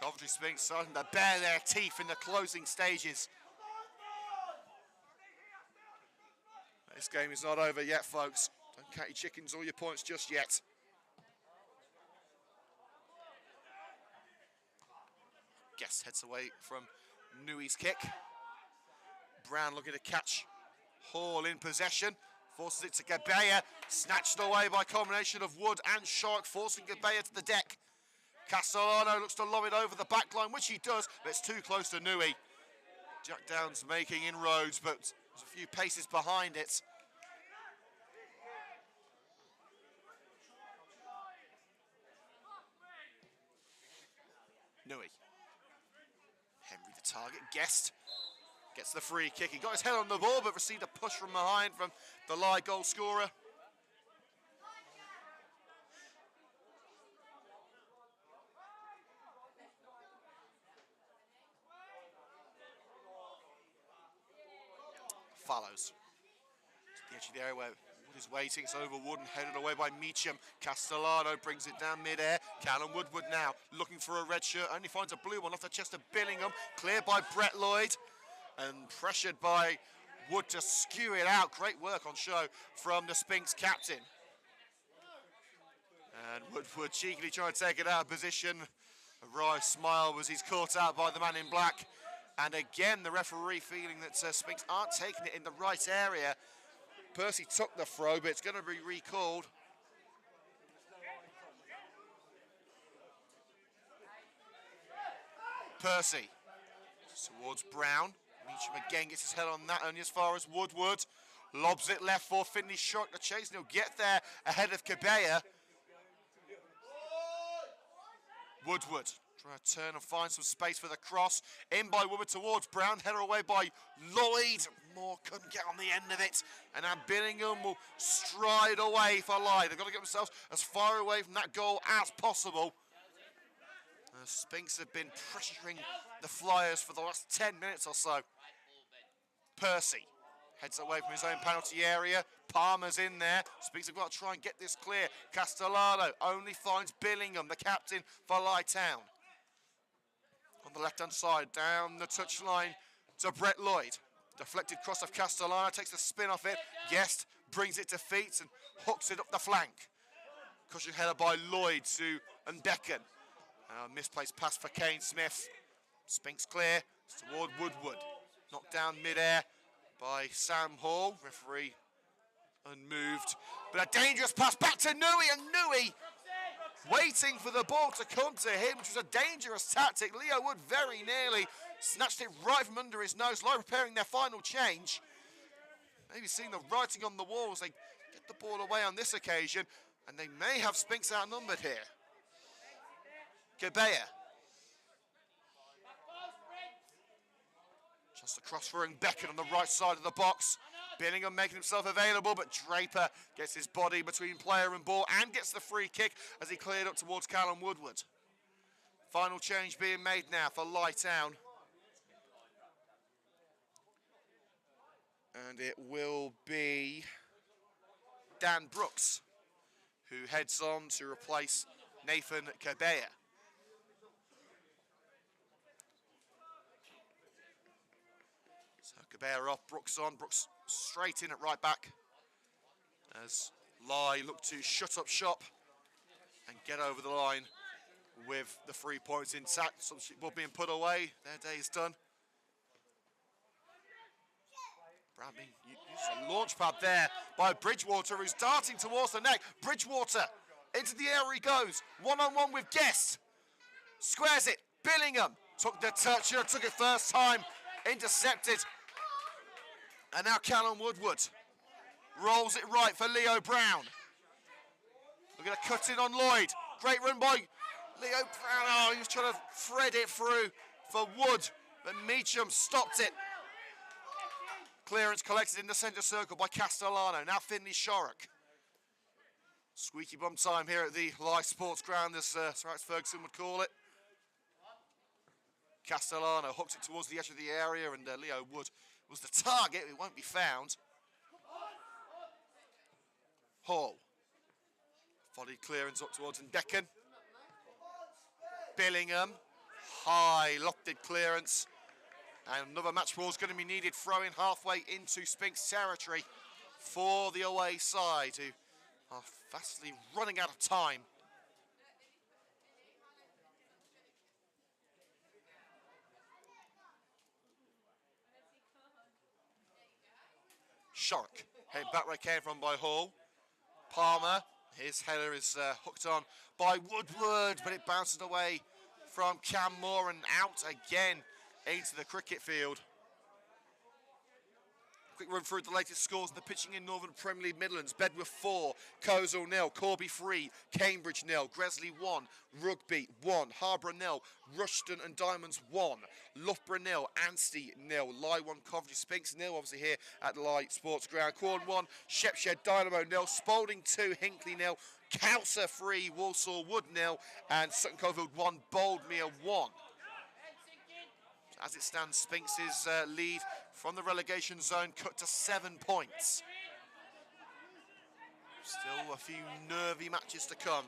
Coventry Sphinx starting to bare their teeth in the closing stages. This game is not over yet, folks. Don't count your chickens or your points just yet. Guest heads away from Newey's kick. Brown looking to catch Hall in possession. Forces it to Kabea, snatched away by a combination of Wood and Shark, forcing Kabea to the deck. Castellano looks to lob it over the back line, which he does, but it's too close to Newey. Jack Downs making inroads, but there's a few paces behind it. Newey. Henry the target, Guest. Gets the free kick. He got his head on the ball, but received a push from behind from the Lye goal scorer. Follows. To the edge of the area where Wood is waiting. It's over Wood and headed away by Meacham. Castellano brings it down mid-air. Callum Woodward now looking for a red shirt. Only finds a blue one off the chest of Billingham. Cleared by Brett Lloyd. And pressured by Wood to skew it out. Great work on show from the Sphinx captain. And Woodward cheekily trying to take it out of position. A wry smile as he's caught out by the man in black. And again, the referee feeling that Sphinx aren't taking it in the right area. Percy took the throw, but it's going to be recalled. Percy towards Brown. Meacham again gets his head on that, only as far as Woodward. Lobs it left for Finley Sharrock to chase, and he'll get there ahead of Kabea. Woodward trying to turn and find some space for the cross. In by Woodward towards Brown, header away by Lloyd. Moore couldn't get on the end of it. And now Billingham will stride away for Lye. They've got to get themselves as far away from that goal as possible. The Sphinx have been pressuring the Flyers for the last 10 minutes or so. Percy heads away from his own penalty area. Palmer's in there. Sphinx have got to try and get this clear. Castellano only finds Billingham, the captain for Lye Town. On the left-hand side, down the touchline to Brett Lloyd. Deflected cross of Castellano, takes the spin off it. Guest brings it to feet and hooks it up the flank. Cushion header by Lloyd to Mbeken. Misplaced pass for Kane Smith. Sphinx clear. It's toward Woodward. Knocked down mid-air by Sam Hall. Referee unmoved. But a dangerous pass back to Nui, and Nui waiting for the ball to come to him, which was a dangerous tactic. Leo Wood very nearly snatched it right from under his nose. Lye preparing their final change. Maybe seeing the writing on the wall as they get the ball away on this occasion, and they may have Sphinx outnumbered here. Gebea. Just across for Beckett on the right side of the box. Billingham making himself available, but Draper gets his body between player and ball and gets the free kick as he cleared up towards Callum Woodward. Final change being made now for Lye Town. And it will be Dan Brooks, who heads on to replace Nathan Gebea. So Gebea off, Brooks on, Brooks straight in at right back as Lye look to shut up shop and get over the line with the 3 points intact. Some ball being put away, their day is done. Brown being used as a launch pad there by Bridgewater, who's darting towards the neck. Bridgewater, into the air he goes, one-on-one with Guest. Squares it, Billingham took the touch, took it first time, intercepted. And now Callum Woodward rolls it right for Leo Brown. We're going to cut in on Lloyd. Great run by Leo Brown. Oh, he was trying to thread it through for Wood, but Meacham stopped it. Clearance collected in the centre circle by Castellano. Now Finley Shorrock. Squeaky bum time here at the Lye Sports Ground, as Sir Alex Ferguson would call it. Castellano hooked it towards the edge of the area, and Leo Wood was the target. It won't be found. Hall. Volley clearance up towards Becken. Billingham. High lofted clearance. And another match ball is going to be needed, throwing halfway into Sphinx territory for the away side, who are fastly running out of time. Shorrock, head back where it came from by Hall. Palmer, his header is hooked on by Woodward, but it bounces away from Cam Moore and out again into the cricket field. Quick run through the latest scores in the pitching in Northern Premier League Midlands. Bedworth 4, Coleshill 0, Corby 3, Cambridge 0, Gresley 1, Rugby 1, Harborough 0, Rushton and Diamonds 1, Loughborough 0, Anstey 0, Lye 1, Coventry Sphinx 0, obviously here at Lye Sports Ground. Corn 1, Shepshed Dynamo 0, Spalding 2, Hinckley 0, Cowser 3, Walsall Wood 0, and Sutton Coldfield 1, Boldmere 1. As it stands, Sphinx's lead from the relegation zone cut to 7 points. Still a few nervy matches to come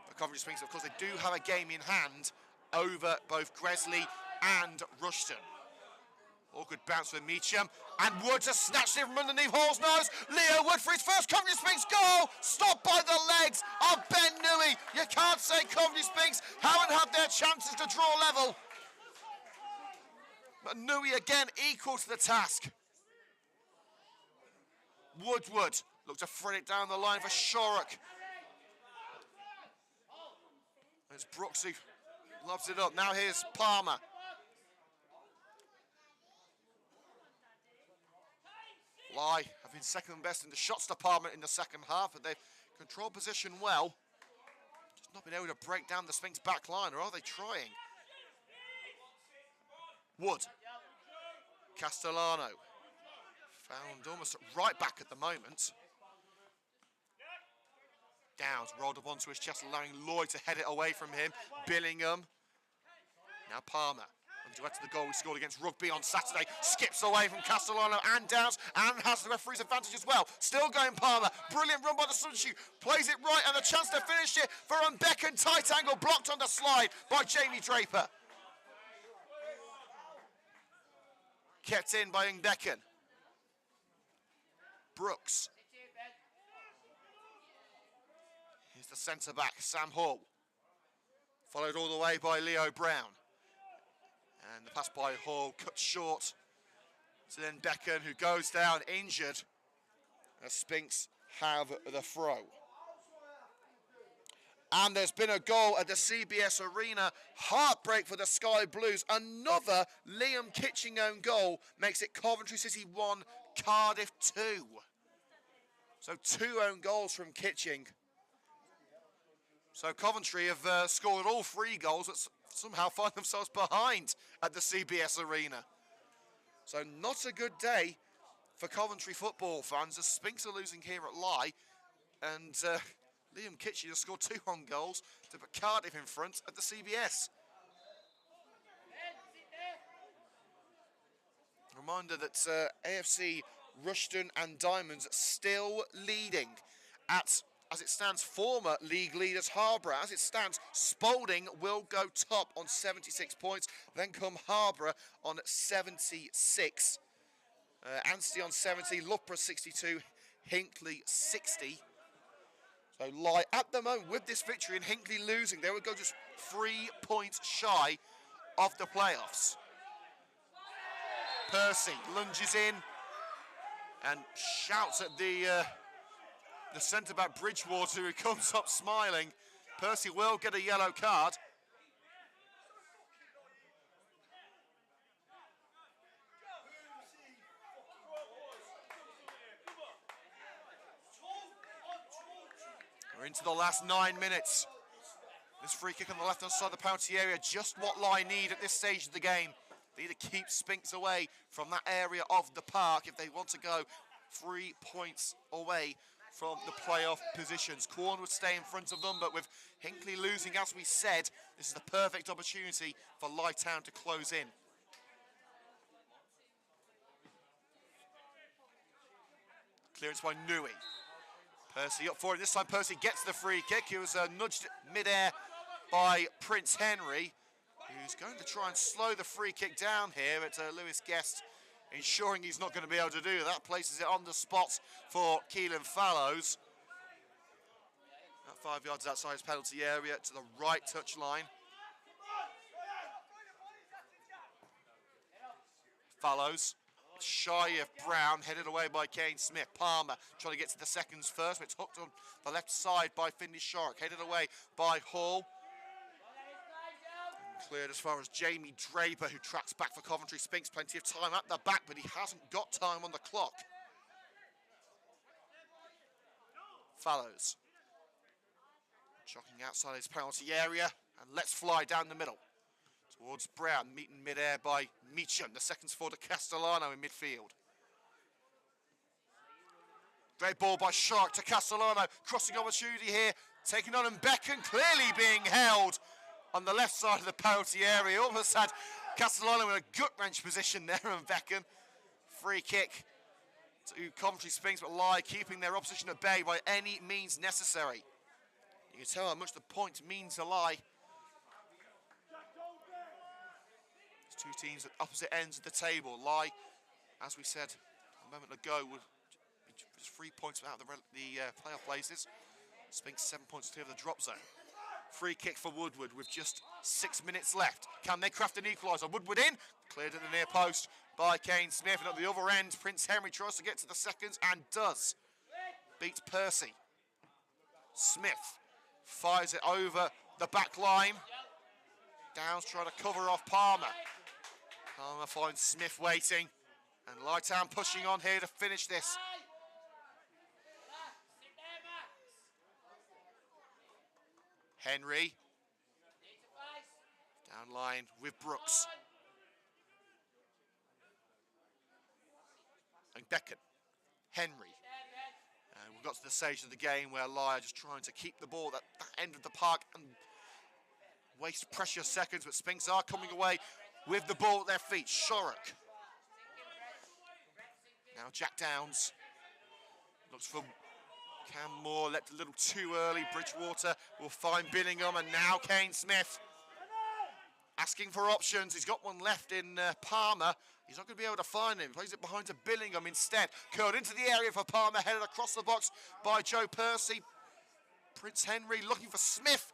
for Coventry Sphinx. Of course, they do have a game in hand over both Gresley and Rushton. All good bounce for Meacham. And Wood just snatched it from underneath Hall's nose. Leo Wood for his first Coventry Sphinx goal. Stopped by the legs of Ben Nui. You can't say Coventry Sphinx haven't had their chances to draw level. But Nui again equal to the task. Woodward looked to thread it down the line for Shorrock. It's Brooks who lobs it up. Now here's Palmer. Lye have been second best in the shots department in the second half, but they've controlled position well. Just not been able to break down the Sphinx back line, or are they trying? Wood. Castellano. Found almost right back at the moment. Downs rolled up onto his chest, allowing Lloyd to head it away from him. Billingham. Now Palmer. And to add to the goal he scored against Rugby on Saturday. Skips away from Castellano and Downs, and has the referee's advantage as well. Still going Palmer. Brilliant run by the substitute. Plays it right, and a chance to finish it for Becken. Tight angle blocked on the slide by Jamie Draper. Kept in by Becken. Brooks. Here's the centre-back, Sam Hall. Followed all the way by Leo Brown. And the pass by Hall cut short to then Becken, who goes down injured as Sphinx have the throw. And there's been a goal at the CBS Arena. Heartbreak for the Sky Blues. Another Liam Kitching own goal makes it Coventry City 1, Cardiff 2. So 2 own goals from Kitching. So Coventry have scored all 3 goals, but somehow find themselves behind at the CBS Arena. So not a good day for Coventry football fans. The Sphinx are losing here at Lye, and Liam Kitching has scored 2 on goals to put Cardiff in front at the CBS. Reminder that AFC Rushden and Diamonds still leading at, as it stands, former league leaders Harborough. As it stands, Spalding will go top on 76 points. Then come Harborough on 76. Anstey on 70, Loughborough 62, Hinckley 60. So Lye at the moment with this victory and Hinckley losing, they would go just 3 points shy of the playoffs. Percy lunges in and shouts at the centre-back Bridgewater, who comes up smiling. Percy will get a yellow card. We're into the last 9 minutes. This free kick on the left-hand side of the penalty area, just what Lye need at this stage of the game. They need to keep Sphinx away from that area of the park if they want to go 3 points away from the playoff positions. Quorn would stay in front of them, but with Hinckley losing, as we said, this is the perfect opportunity for Lye Town to close in. Clearance by Nui. Percy up for it. This time Percy gets the free kick. He was nudged mid-air by Prince Henry, who's going to try and slow the free kick down here at Lewis Guest, ensuring he's not going to be able to do that. Places it on the spot for Keelan Fallows. At 5 yards outside his penalty area to the right touch line. Fallows, shy of Brown, headed away by Kane Smith. Palmer trying to get to the seconds first, but it's hooked on the left side by Finley Shark. Headed away by Hall. Cleared as far as Jamie Draper, who tracks back for Coventry Sphinx. Plenty of time at the back, but he hasn't got time on the clock. Fallows. Jogging outside his penalty area and lets fly down the middle. Towards Brown, meeting mid-air by Meacham. The seconds for to Castellano in midfield. Great ball by Shark to Castellano. Crossing opportunity here. Taking on Becken, clearly being held on the left side of the penalty area. Almost had Castellano in a gut-wrench position there, and Becken. Free kick to Coventry Sphinx, but Lye keeping their opposition at bay by any means necessary. You can tell how much the point means to Lye. Two teams at opposite ends of the table. Lye, as we said a moment ago, would be just 3 points out of the playoff places. Sphinx 7 points clear of the drop zone. Free kick for Woodward with just 6 minutes left. Can they craft an equaliser? Woodward in, cleared at the near post by Kane Smith, and at the other end, Prince Henry tries to get to the seconds and does. Beats Percy. Smith fires it over the back line. Downs trying to cover off Palmer. Palmer finds Smith waiting, and Lye Town pushing on here to finish this. Henry. Down line with Brooks. And Becken. Henry. And we've got to the stage of the game where Lye are just trying to keep the ball at that end of the park and waste precious seconds, but Sphinx are coming away with the ball at their feet. Shorrock. Now Jack Downs looks for Cam Moore, leapt a little too early. Bridgewater will find Billingham, and now Kane Smith asking for options. He's got one left in Palmer. He's not going to be able to find him. He plays it behind to Billingham instead. Curled into the area for Palmer, headed across the box by Joe Percy. Prince Henry looking for Smith.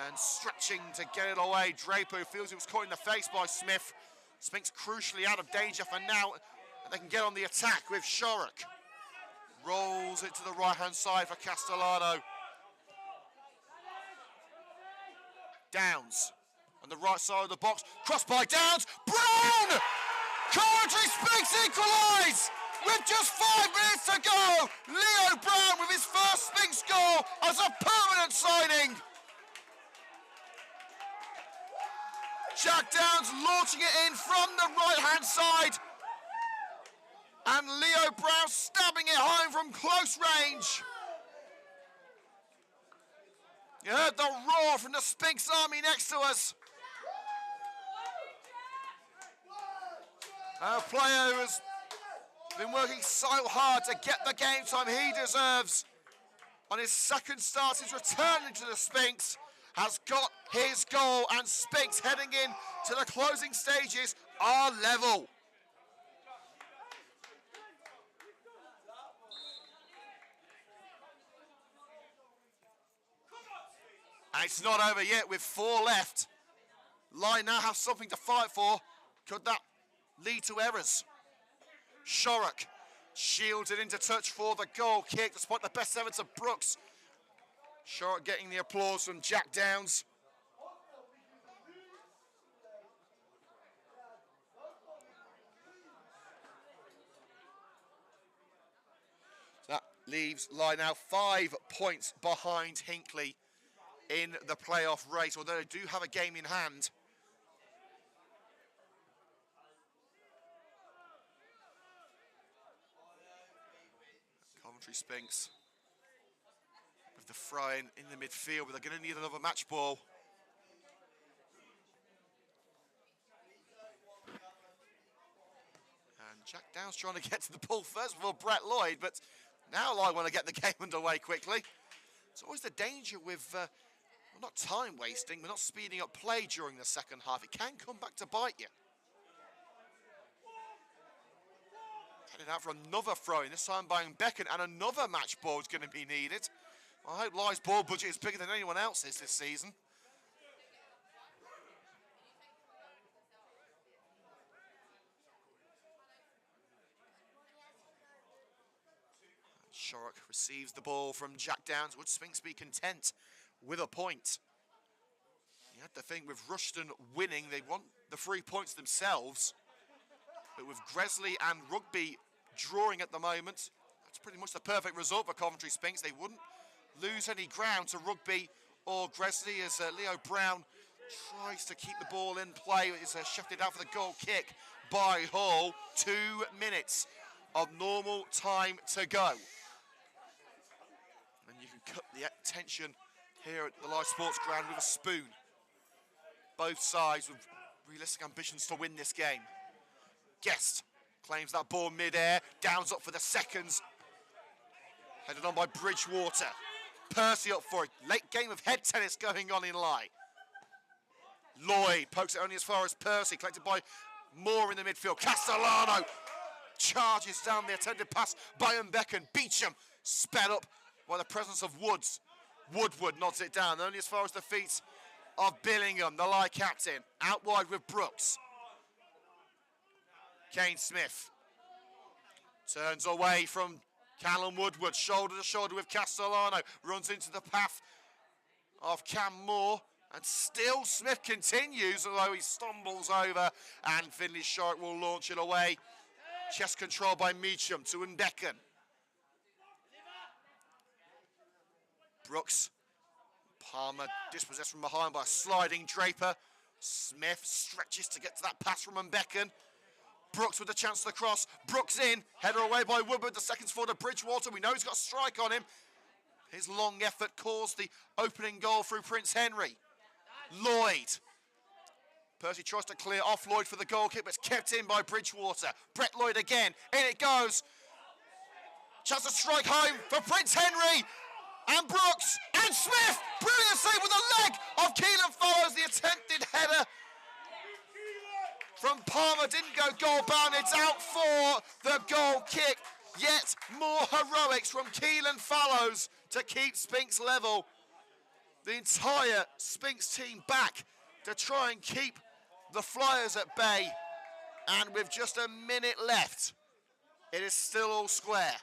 And stretching to get it away. Draper feels he was caught in the face by Smith. Sphinx crucially out of danger for now. And they can get on the attack with Shorrock. Rolls it to the right-hand side for Castellano. Downs on the right side of the box. Crossed by Downs. Brown! Coventry Sphinx equalise! With just 5 minutes to go. Leo Brown with his first Sphinx goal as a permanent signing. Jack Downs launching it in from the right-hand side. And Leo Brown stabbing it home from close range. You heard the roar from the Sphinx army next to us. A player who has been working so hard to get the game time he deserves on his second start since returning to the Sphinx has got his goal, and Sphinx heading in to the closing stages are level. And it's not over yet with 4 left. Lye now have something to fight for. Could that lead to errors? Shorrock shielded into touch for the goal kick despite the best efforts of Brooks. Shorrock getting the applause from Jack Downs. So that leaves Lye now 5 points behind Hinckley in the playoff race, although they do have a game in hand. Coventry Sphinx with the throw-in in the midfield, but they're going to need another match ball. And Jack Downs trying to get to the ball first before Brett Lloyd, but now Lye want to get the game underway quickly. It's always the danger with, well, not time wasting, but not speeding up play during the second half. It can come back to bite you. Headed out for another throw-in, this time by Beckon, and another match ball is going to be needed. I hope Lye's ball budget is bigger than anyone else's this season. Shorrock receives the ball from Jack Downs. Would Sphinx be content with a point? You have to think with Rushton winning, they want the 3 points themselves. But with Gresley and Rugby drawing at the moment, that's pretty much the perfect result for Coventry Sphinx. They wouldn't lose any ground to Rugby or Gresley as Leo Brown tries to keep the ball in play. It's shifted out for the goal kick by Hall. 2 minutes of normal time to go. And you can cut the tension here at the Lye Sports Ground with a spoon. Both sides with realistic ambitions to win this game. Guest claims that ball mid-air. Downs up for the seconds. Headed on by Bridgewater. Percy up for it. Late game of head tennis going on in Lye. Lloyd pokes it only as far as Percy. Collected by Moore in the midfield. Castellano charges down the attempted pass by Beckon. Beecham sped up by the presence of Woods. Woodward nods it down. Only as far as the feet of Billingham, the Lye captain. Out wide with Brooks. Kane Smith turns away from Callum Woodward, shoulder to shoulder with Castellano, runs into the path of Cam Moore, and still Smith continues, although he stumbles over, and Finlay Shorrock will launch it away. Chest control by Meacham to Beckon. Brooks, Palmer dispossessed from behind by a sliding Draper. Smith stretches to get to that pass from Beckon. Brooks with a chance to the cross. Brooks in. Header away by Woodward. The seconds for the Bridgewater. We know he's got a strike on him. His long effort caused the opening goal through Prince Henry. Lloyd. Percy tries to clear off Lloyd for the goal kick, but it's kept in by Bridgewater. Brett Lloyd again. In it goes. Chance to strike home for Prince Henry. And Brooks. And Smith. Brilliant save with the leg of Keelan follows the attempted header from Palmer. Didn't go goal bound. It's out for the goal kick. Yet more heroics from Keelan Fallows to keep Sphinx level. the entire Sphinx team back to try and keep the Flyers at bay. And with just a minute left, it is still all square.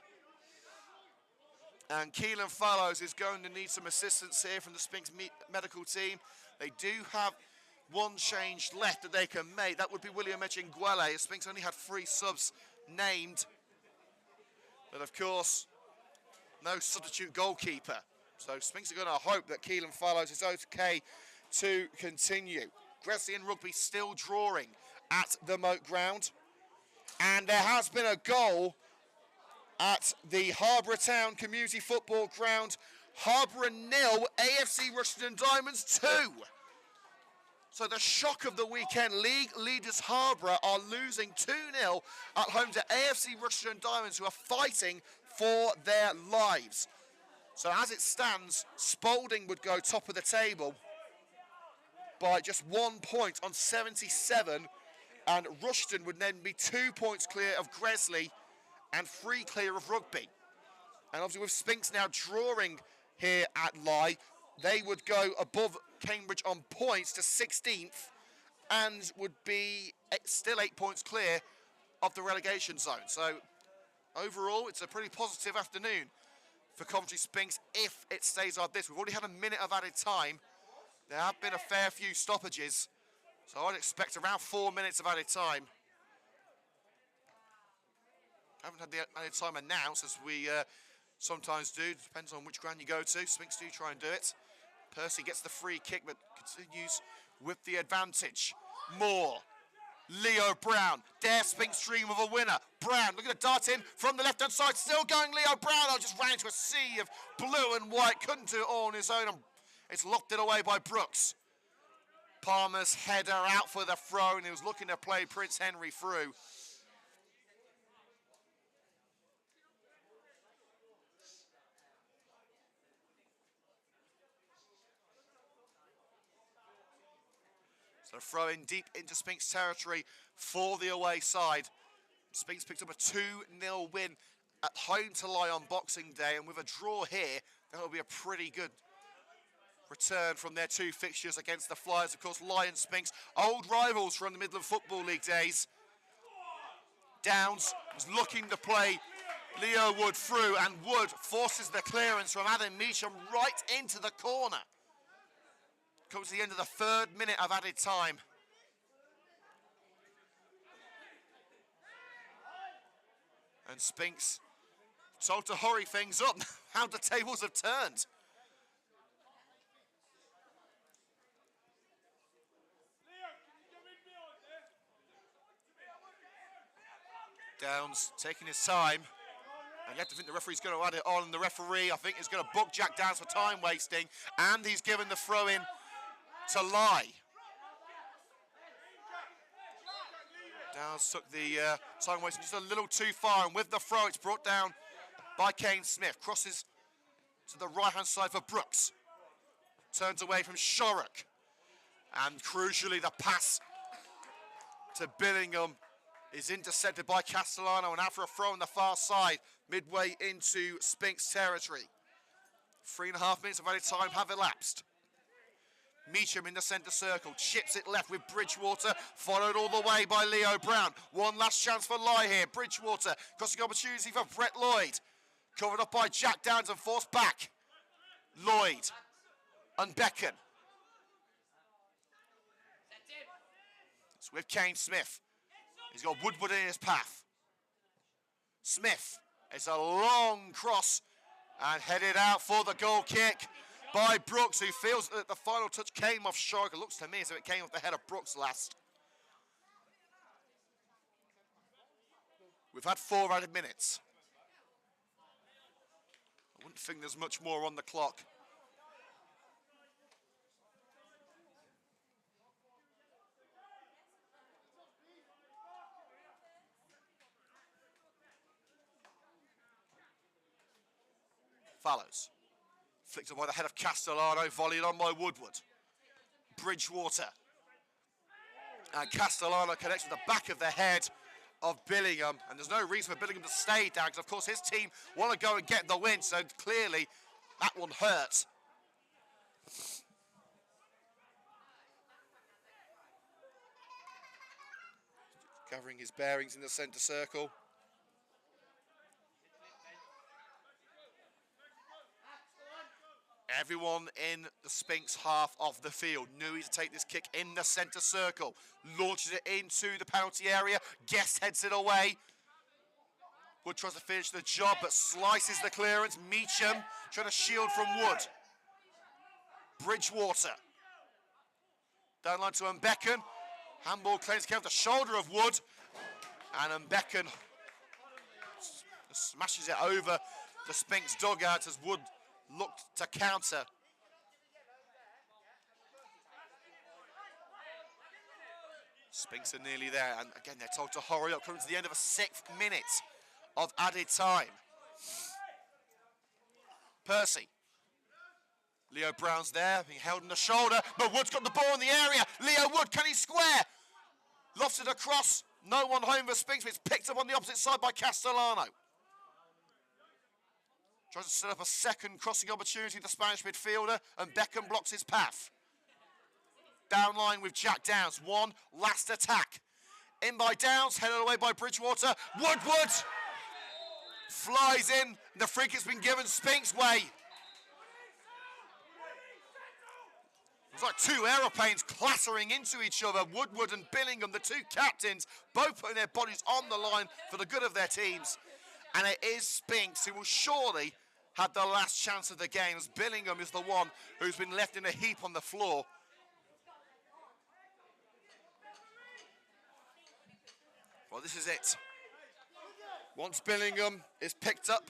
And Keelan Fallows is going to need some assistance here from the Sphinx medical team. They do have one change left that they can make. That would be William Echingwele. Sphinx only had 3 subs named. But of course, no substitute goalkeeper. So Sphinx are going to hope that Keelan Fallows is okay to continue. Wesleyan Rugby still drawing at the Moat Ground. And there has been a goal at the Harbour Town Community Football Ground. Harbour 0, AFC Rushden Diamonds 2. So the shock of the weekend, league leaders Harbour are losing 2-0 at home to AFC Rushden Diamonds, who are fighting for their lives. So as it stands, Spalding would go top of the table by just 1 point on 77, and Rushden would then be 2 points clear of Gresley and 3 clear of Rugby. And obviously with Sphinx now drawing here at Lye, they would go above Cambridge on points to 16th and would be still 8 points clear of the relegation zone. So overall, it's a pretty positive afternoon for Coventry Sphinx if it stays like this. We've already had a minute of added time. There have been a fair few stoppages, so I'd expect around 4 minutes of added time. Haven't had the added time announced, as we sometimes do. Depends on which ground you go to. Sphinx do try and do it. Percy gets the free kick, but continues with the advantage. Moore. Leo Brown. Dare Sphinx dream of a winner. Brown looking to dart in from the left-hand side. Still going Leo Brown. Oh, just ran into a sea of blue and white. Couldn't do it all on his own. And it's locked it away by Brooks. Palmer's header out for the throw, and he was looking to play Prince Henry through. So throwing deep into Sphinx territory for the away side. Sphinx picked up a 2-0 win at home to Lye on Boxing Day, and with a draw here, that will be a pretty good return from their 2 fixtures against the Flyers. Of course, Lye and Sphinx, old rivals from the Midland Football League days. Downs was looking to play Leo Wood through, and Wood forces the clearance from Adam Meacham right into the corner. Comes to the end of the 3rd minute of added time. And Sphinx told to hurry things up. How the tables have turned. Downs taking his time. And you have to think the referee's going to add it on. And the referee, I think, is going to book Jack Downs for time wasting. And he's given the throw in to Lye. Downs took the time wasting just a little too far, and with the throw, it's brought down by Kane Smith. Crosses to the right-hand side for Brooks. Turns away from Shorrock. And crucially, the pass to Billingham is intercepted by Castellano, and after a throw on the far side, midway into Sphinx territory. 3.5 minutes of added time have elapsed. Meacham in the centre circle, chips it left with Bridgewater, followed all the way by Leo Brown. One last chance for Lye here. Bridgewater, crossing opportunity for Brett Lloyd. Covered up by Jack Downs and forced back. Lloyd and Becken. It's with Kane Smith. He's got Woodward in his path. Smith, it's a long cross and headed out for the goal kick by Brooks, who feels that the final touch came off Shorrock. It looks to me as if it came off the head of Brooks last. We've had 4 added minutes. I wouldn't think there's much more on the clock. Fallows. Flicked on by the head of Castellano, volleyed on by Woodward. Bridgewater. And Castellano connects with the back of the head of Billingham. And there's no reason for Billingham to stay down, because of course his team want to go and get the win, so clearly that one hurt. Gathering his bearings in the centre circle. Everyone in the Sphinx half of the field knew he to take this kick in the centre circle. Launches it into the penalty area. Guest heads it away. Wood tries to finish the job, but slices the clearance. Meacham trying to shield from Wood. Bridgewater. Down line to Mbeken. Handball claims to off the shoulder of Wood. And Mbeken smashes it over the Sphinx dugout as Wood looked to counter. Sphinx are nearly there, and again they're told to hurry up, coming to the end of a 6th minute of added time. Percy. Leo Brown's there, being held in the shoulder, but Wood's got the ball in the area. Leo Wood, can he square? Lofts it across, no one home for Sphinx, but it's picked up on the opposite side by Castellano. Tries to set up a second crossing opportunity, the Spanish midfielder, and Beckham blocks his path. Down line with Jack Downs, one last attack. In by Downs, headed away by Bridgewater. Woodward flies in, the free kick's been given Sphinx way. It's like two aeroplanes clattering into each other. Woodward and Billingham, the two captains, both putting their bodies on the line for the good of their teams. And it is Sphinx who will surely have the last chance of the game, as Billingham is the one who's been left in a heap on the floor. Well, this is it. Once Billingham is picked up,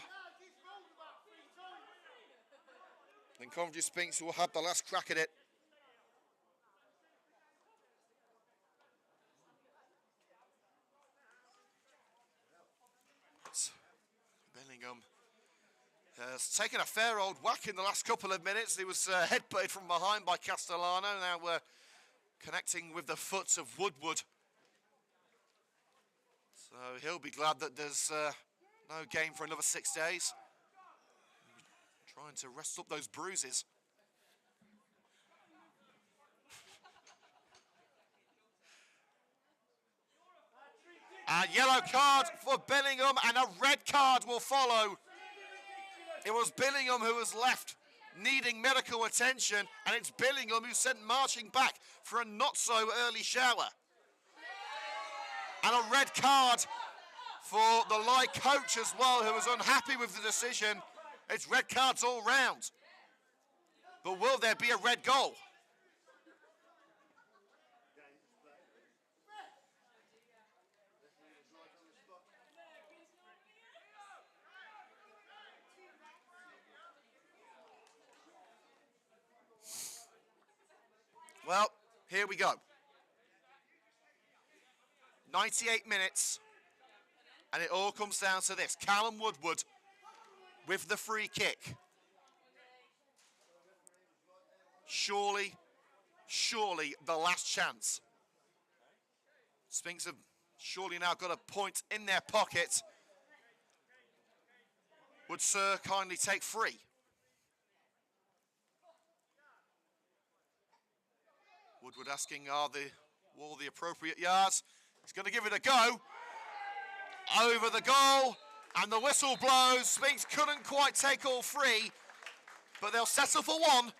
then Coventry Sphinx will have the last crack at it. Billingham has taken a fair old whack in the last couple of minutes. He was headbutted from behind by Castellano. Now we're connecting with the foot of Woodward. So he'll be glad that there's no game for another 6 days. Trying to rest up those bruises. A yellow card for Billingham and a red card will follow. It was Billingham who was left needing medical attention, and it's Billingham who's sent marching back for a not-so-early shower. And a red card for the Lye coach as well, who was unhappy with the decision. It's red cards all round. But will there be a red goal? Well, here we go. 98 minutes, and it all comes down to this. Callum Woodward with the free kick. Surely the last chance. Sphinx have surely now got a point in their pocket. Would Sir kindly take free? Woodward asking, are all the appropriate yards? He's going to give it a go. Over the goal, and the whistle blows. Sphinx couldn't quite take all three, but they'll settle for one.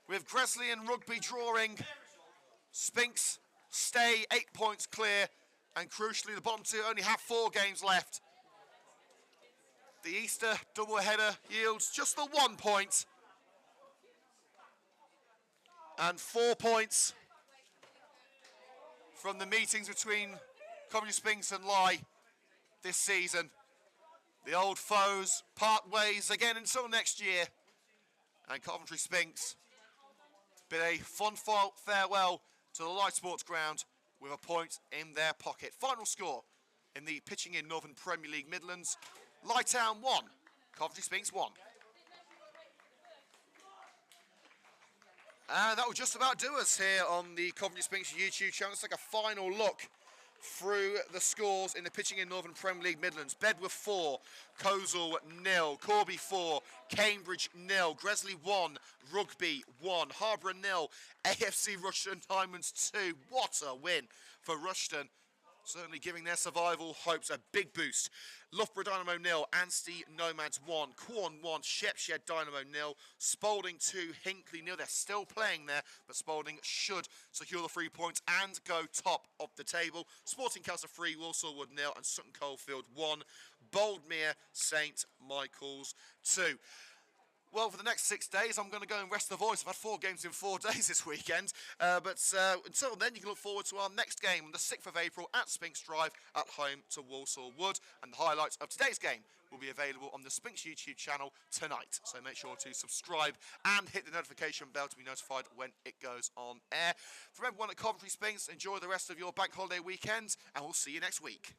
With Gresley and Rugby drawing, Sphinx stay 8 points clear, and crucially, the bottom two only have 4 games left. The Easter doubleheader yields just the 1 point. And 4 points from the meetings between Coventry Sphinx and Lye this season. The old foes part ways again until next year. And Coventry Sphinx bid a fond farewell to the Lye Sports Ground with a point in their pocket. Final score in the Pitching In Northern Premier League Midlands. Lye Town 1, Coventry Sphinx 1. And that will just about do us here on the Coventry Sphinx YouTube channel. Let's take a final look through the scores in the pitching in Northern Premier League Midlands. Bedworth 4, Coleshill 0, Corby 4, Cambridge 0, Gresley 1, Rugby 1, Harborough 0, AFC Rushden Diamonds 2. What a win for Rushden. Certainly giving their survival hopes a big boost. Loughborough Dynamo 0, Anstey Nomads 1, Quorn 1, Shepshed Dynamo 0, Spalding 2, Hinckley 0. They're still playing there, but Spalding should secure the 3 points and go top of the table. Sporting Castle 3, Walsall Wood 0, and Sutton Coldfield 1, Boldmere St Michael's 2. Well, for the next 6 days, I'm going to go and rest the voice. I've had 4 games in 4 days this weekend. But until then, you can look forward to our next game on the 6th of April at Sphinx Drive at home to Walsall Wood. And the highlights of today's game will be available on the Sphinx YouTube channel tonight. So make sure to subscribe and hit the notification bell to be notified when it goes on air. From everyone at Coventry Sphinx, enjoy the rest of your bank holiday weekend, and we'll see you next week.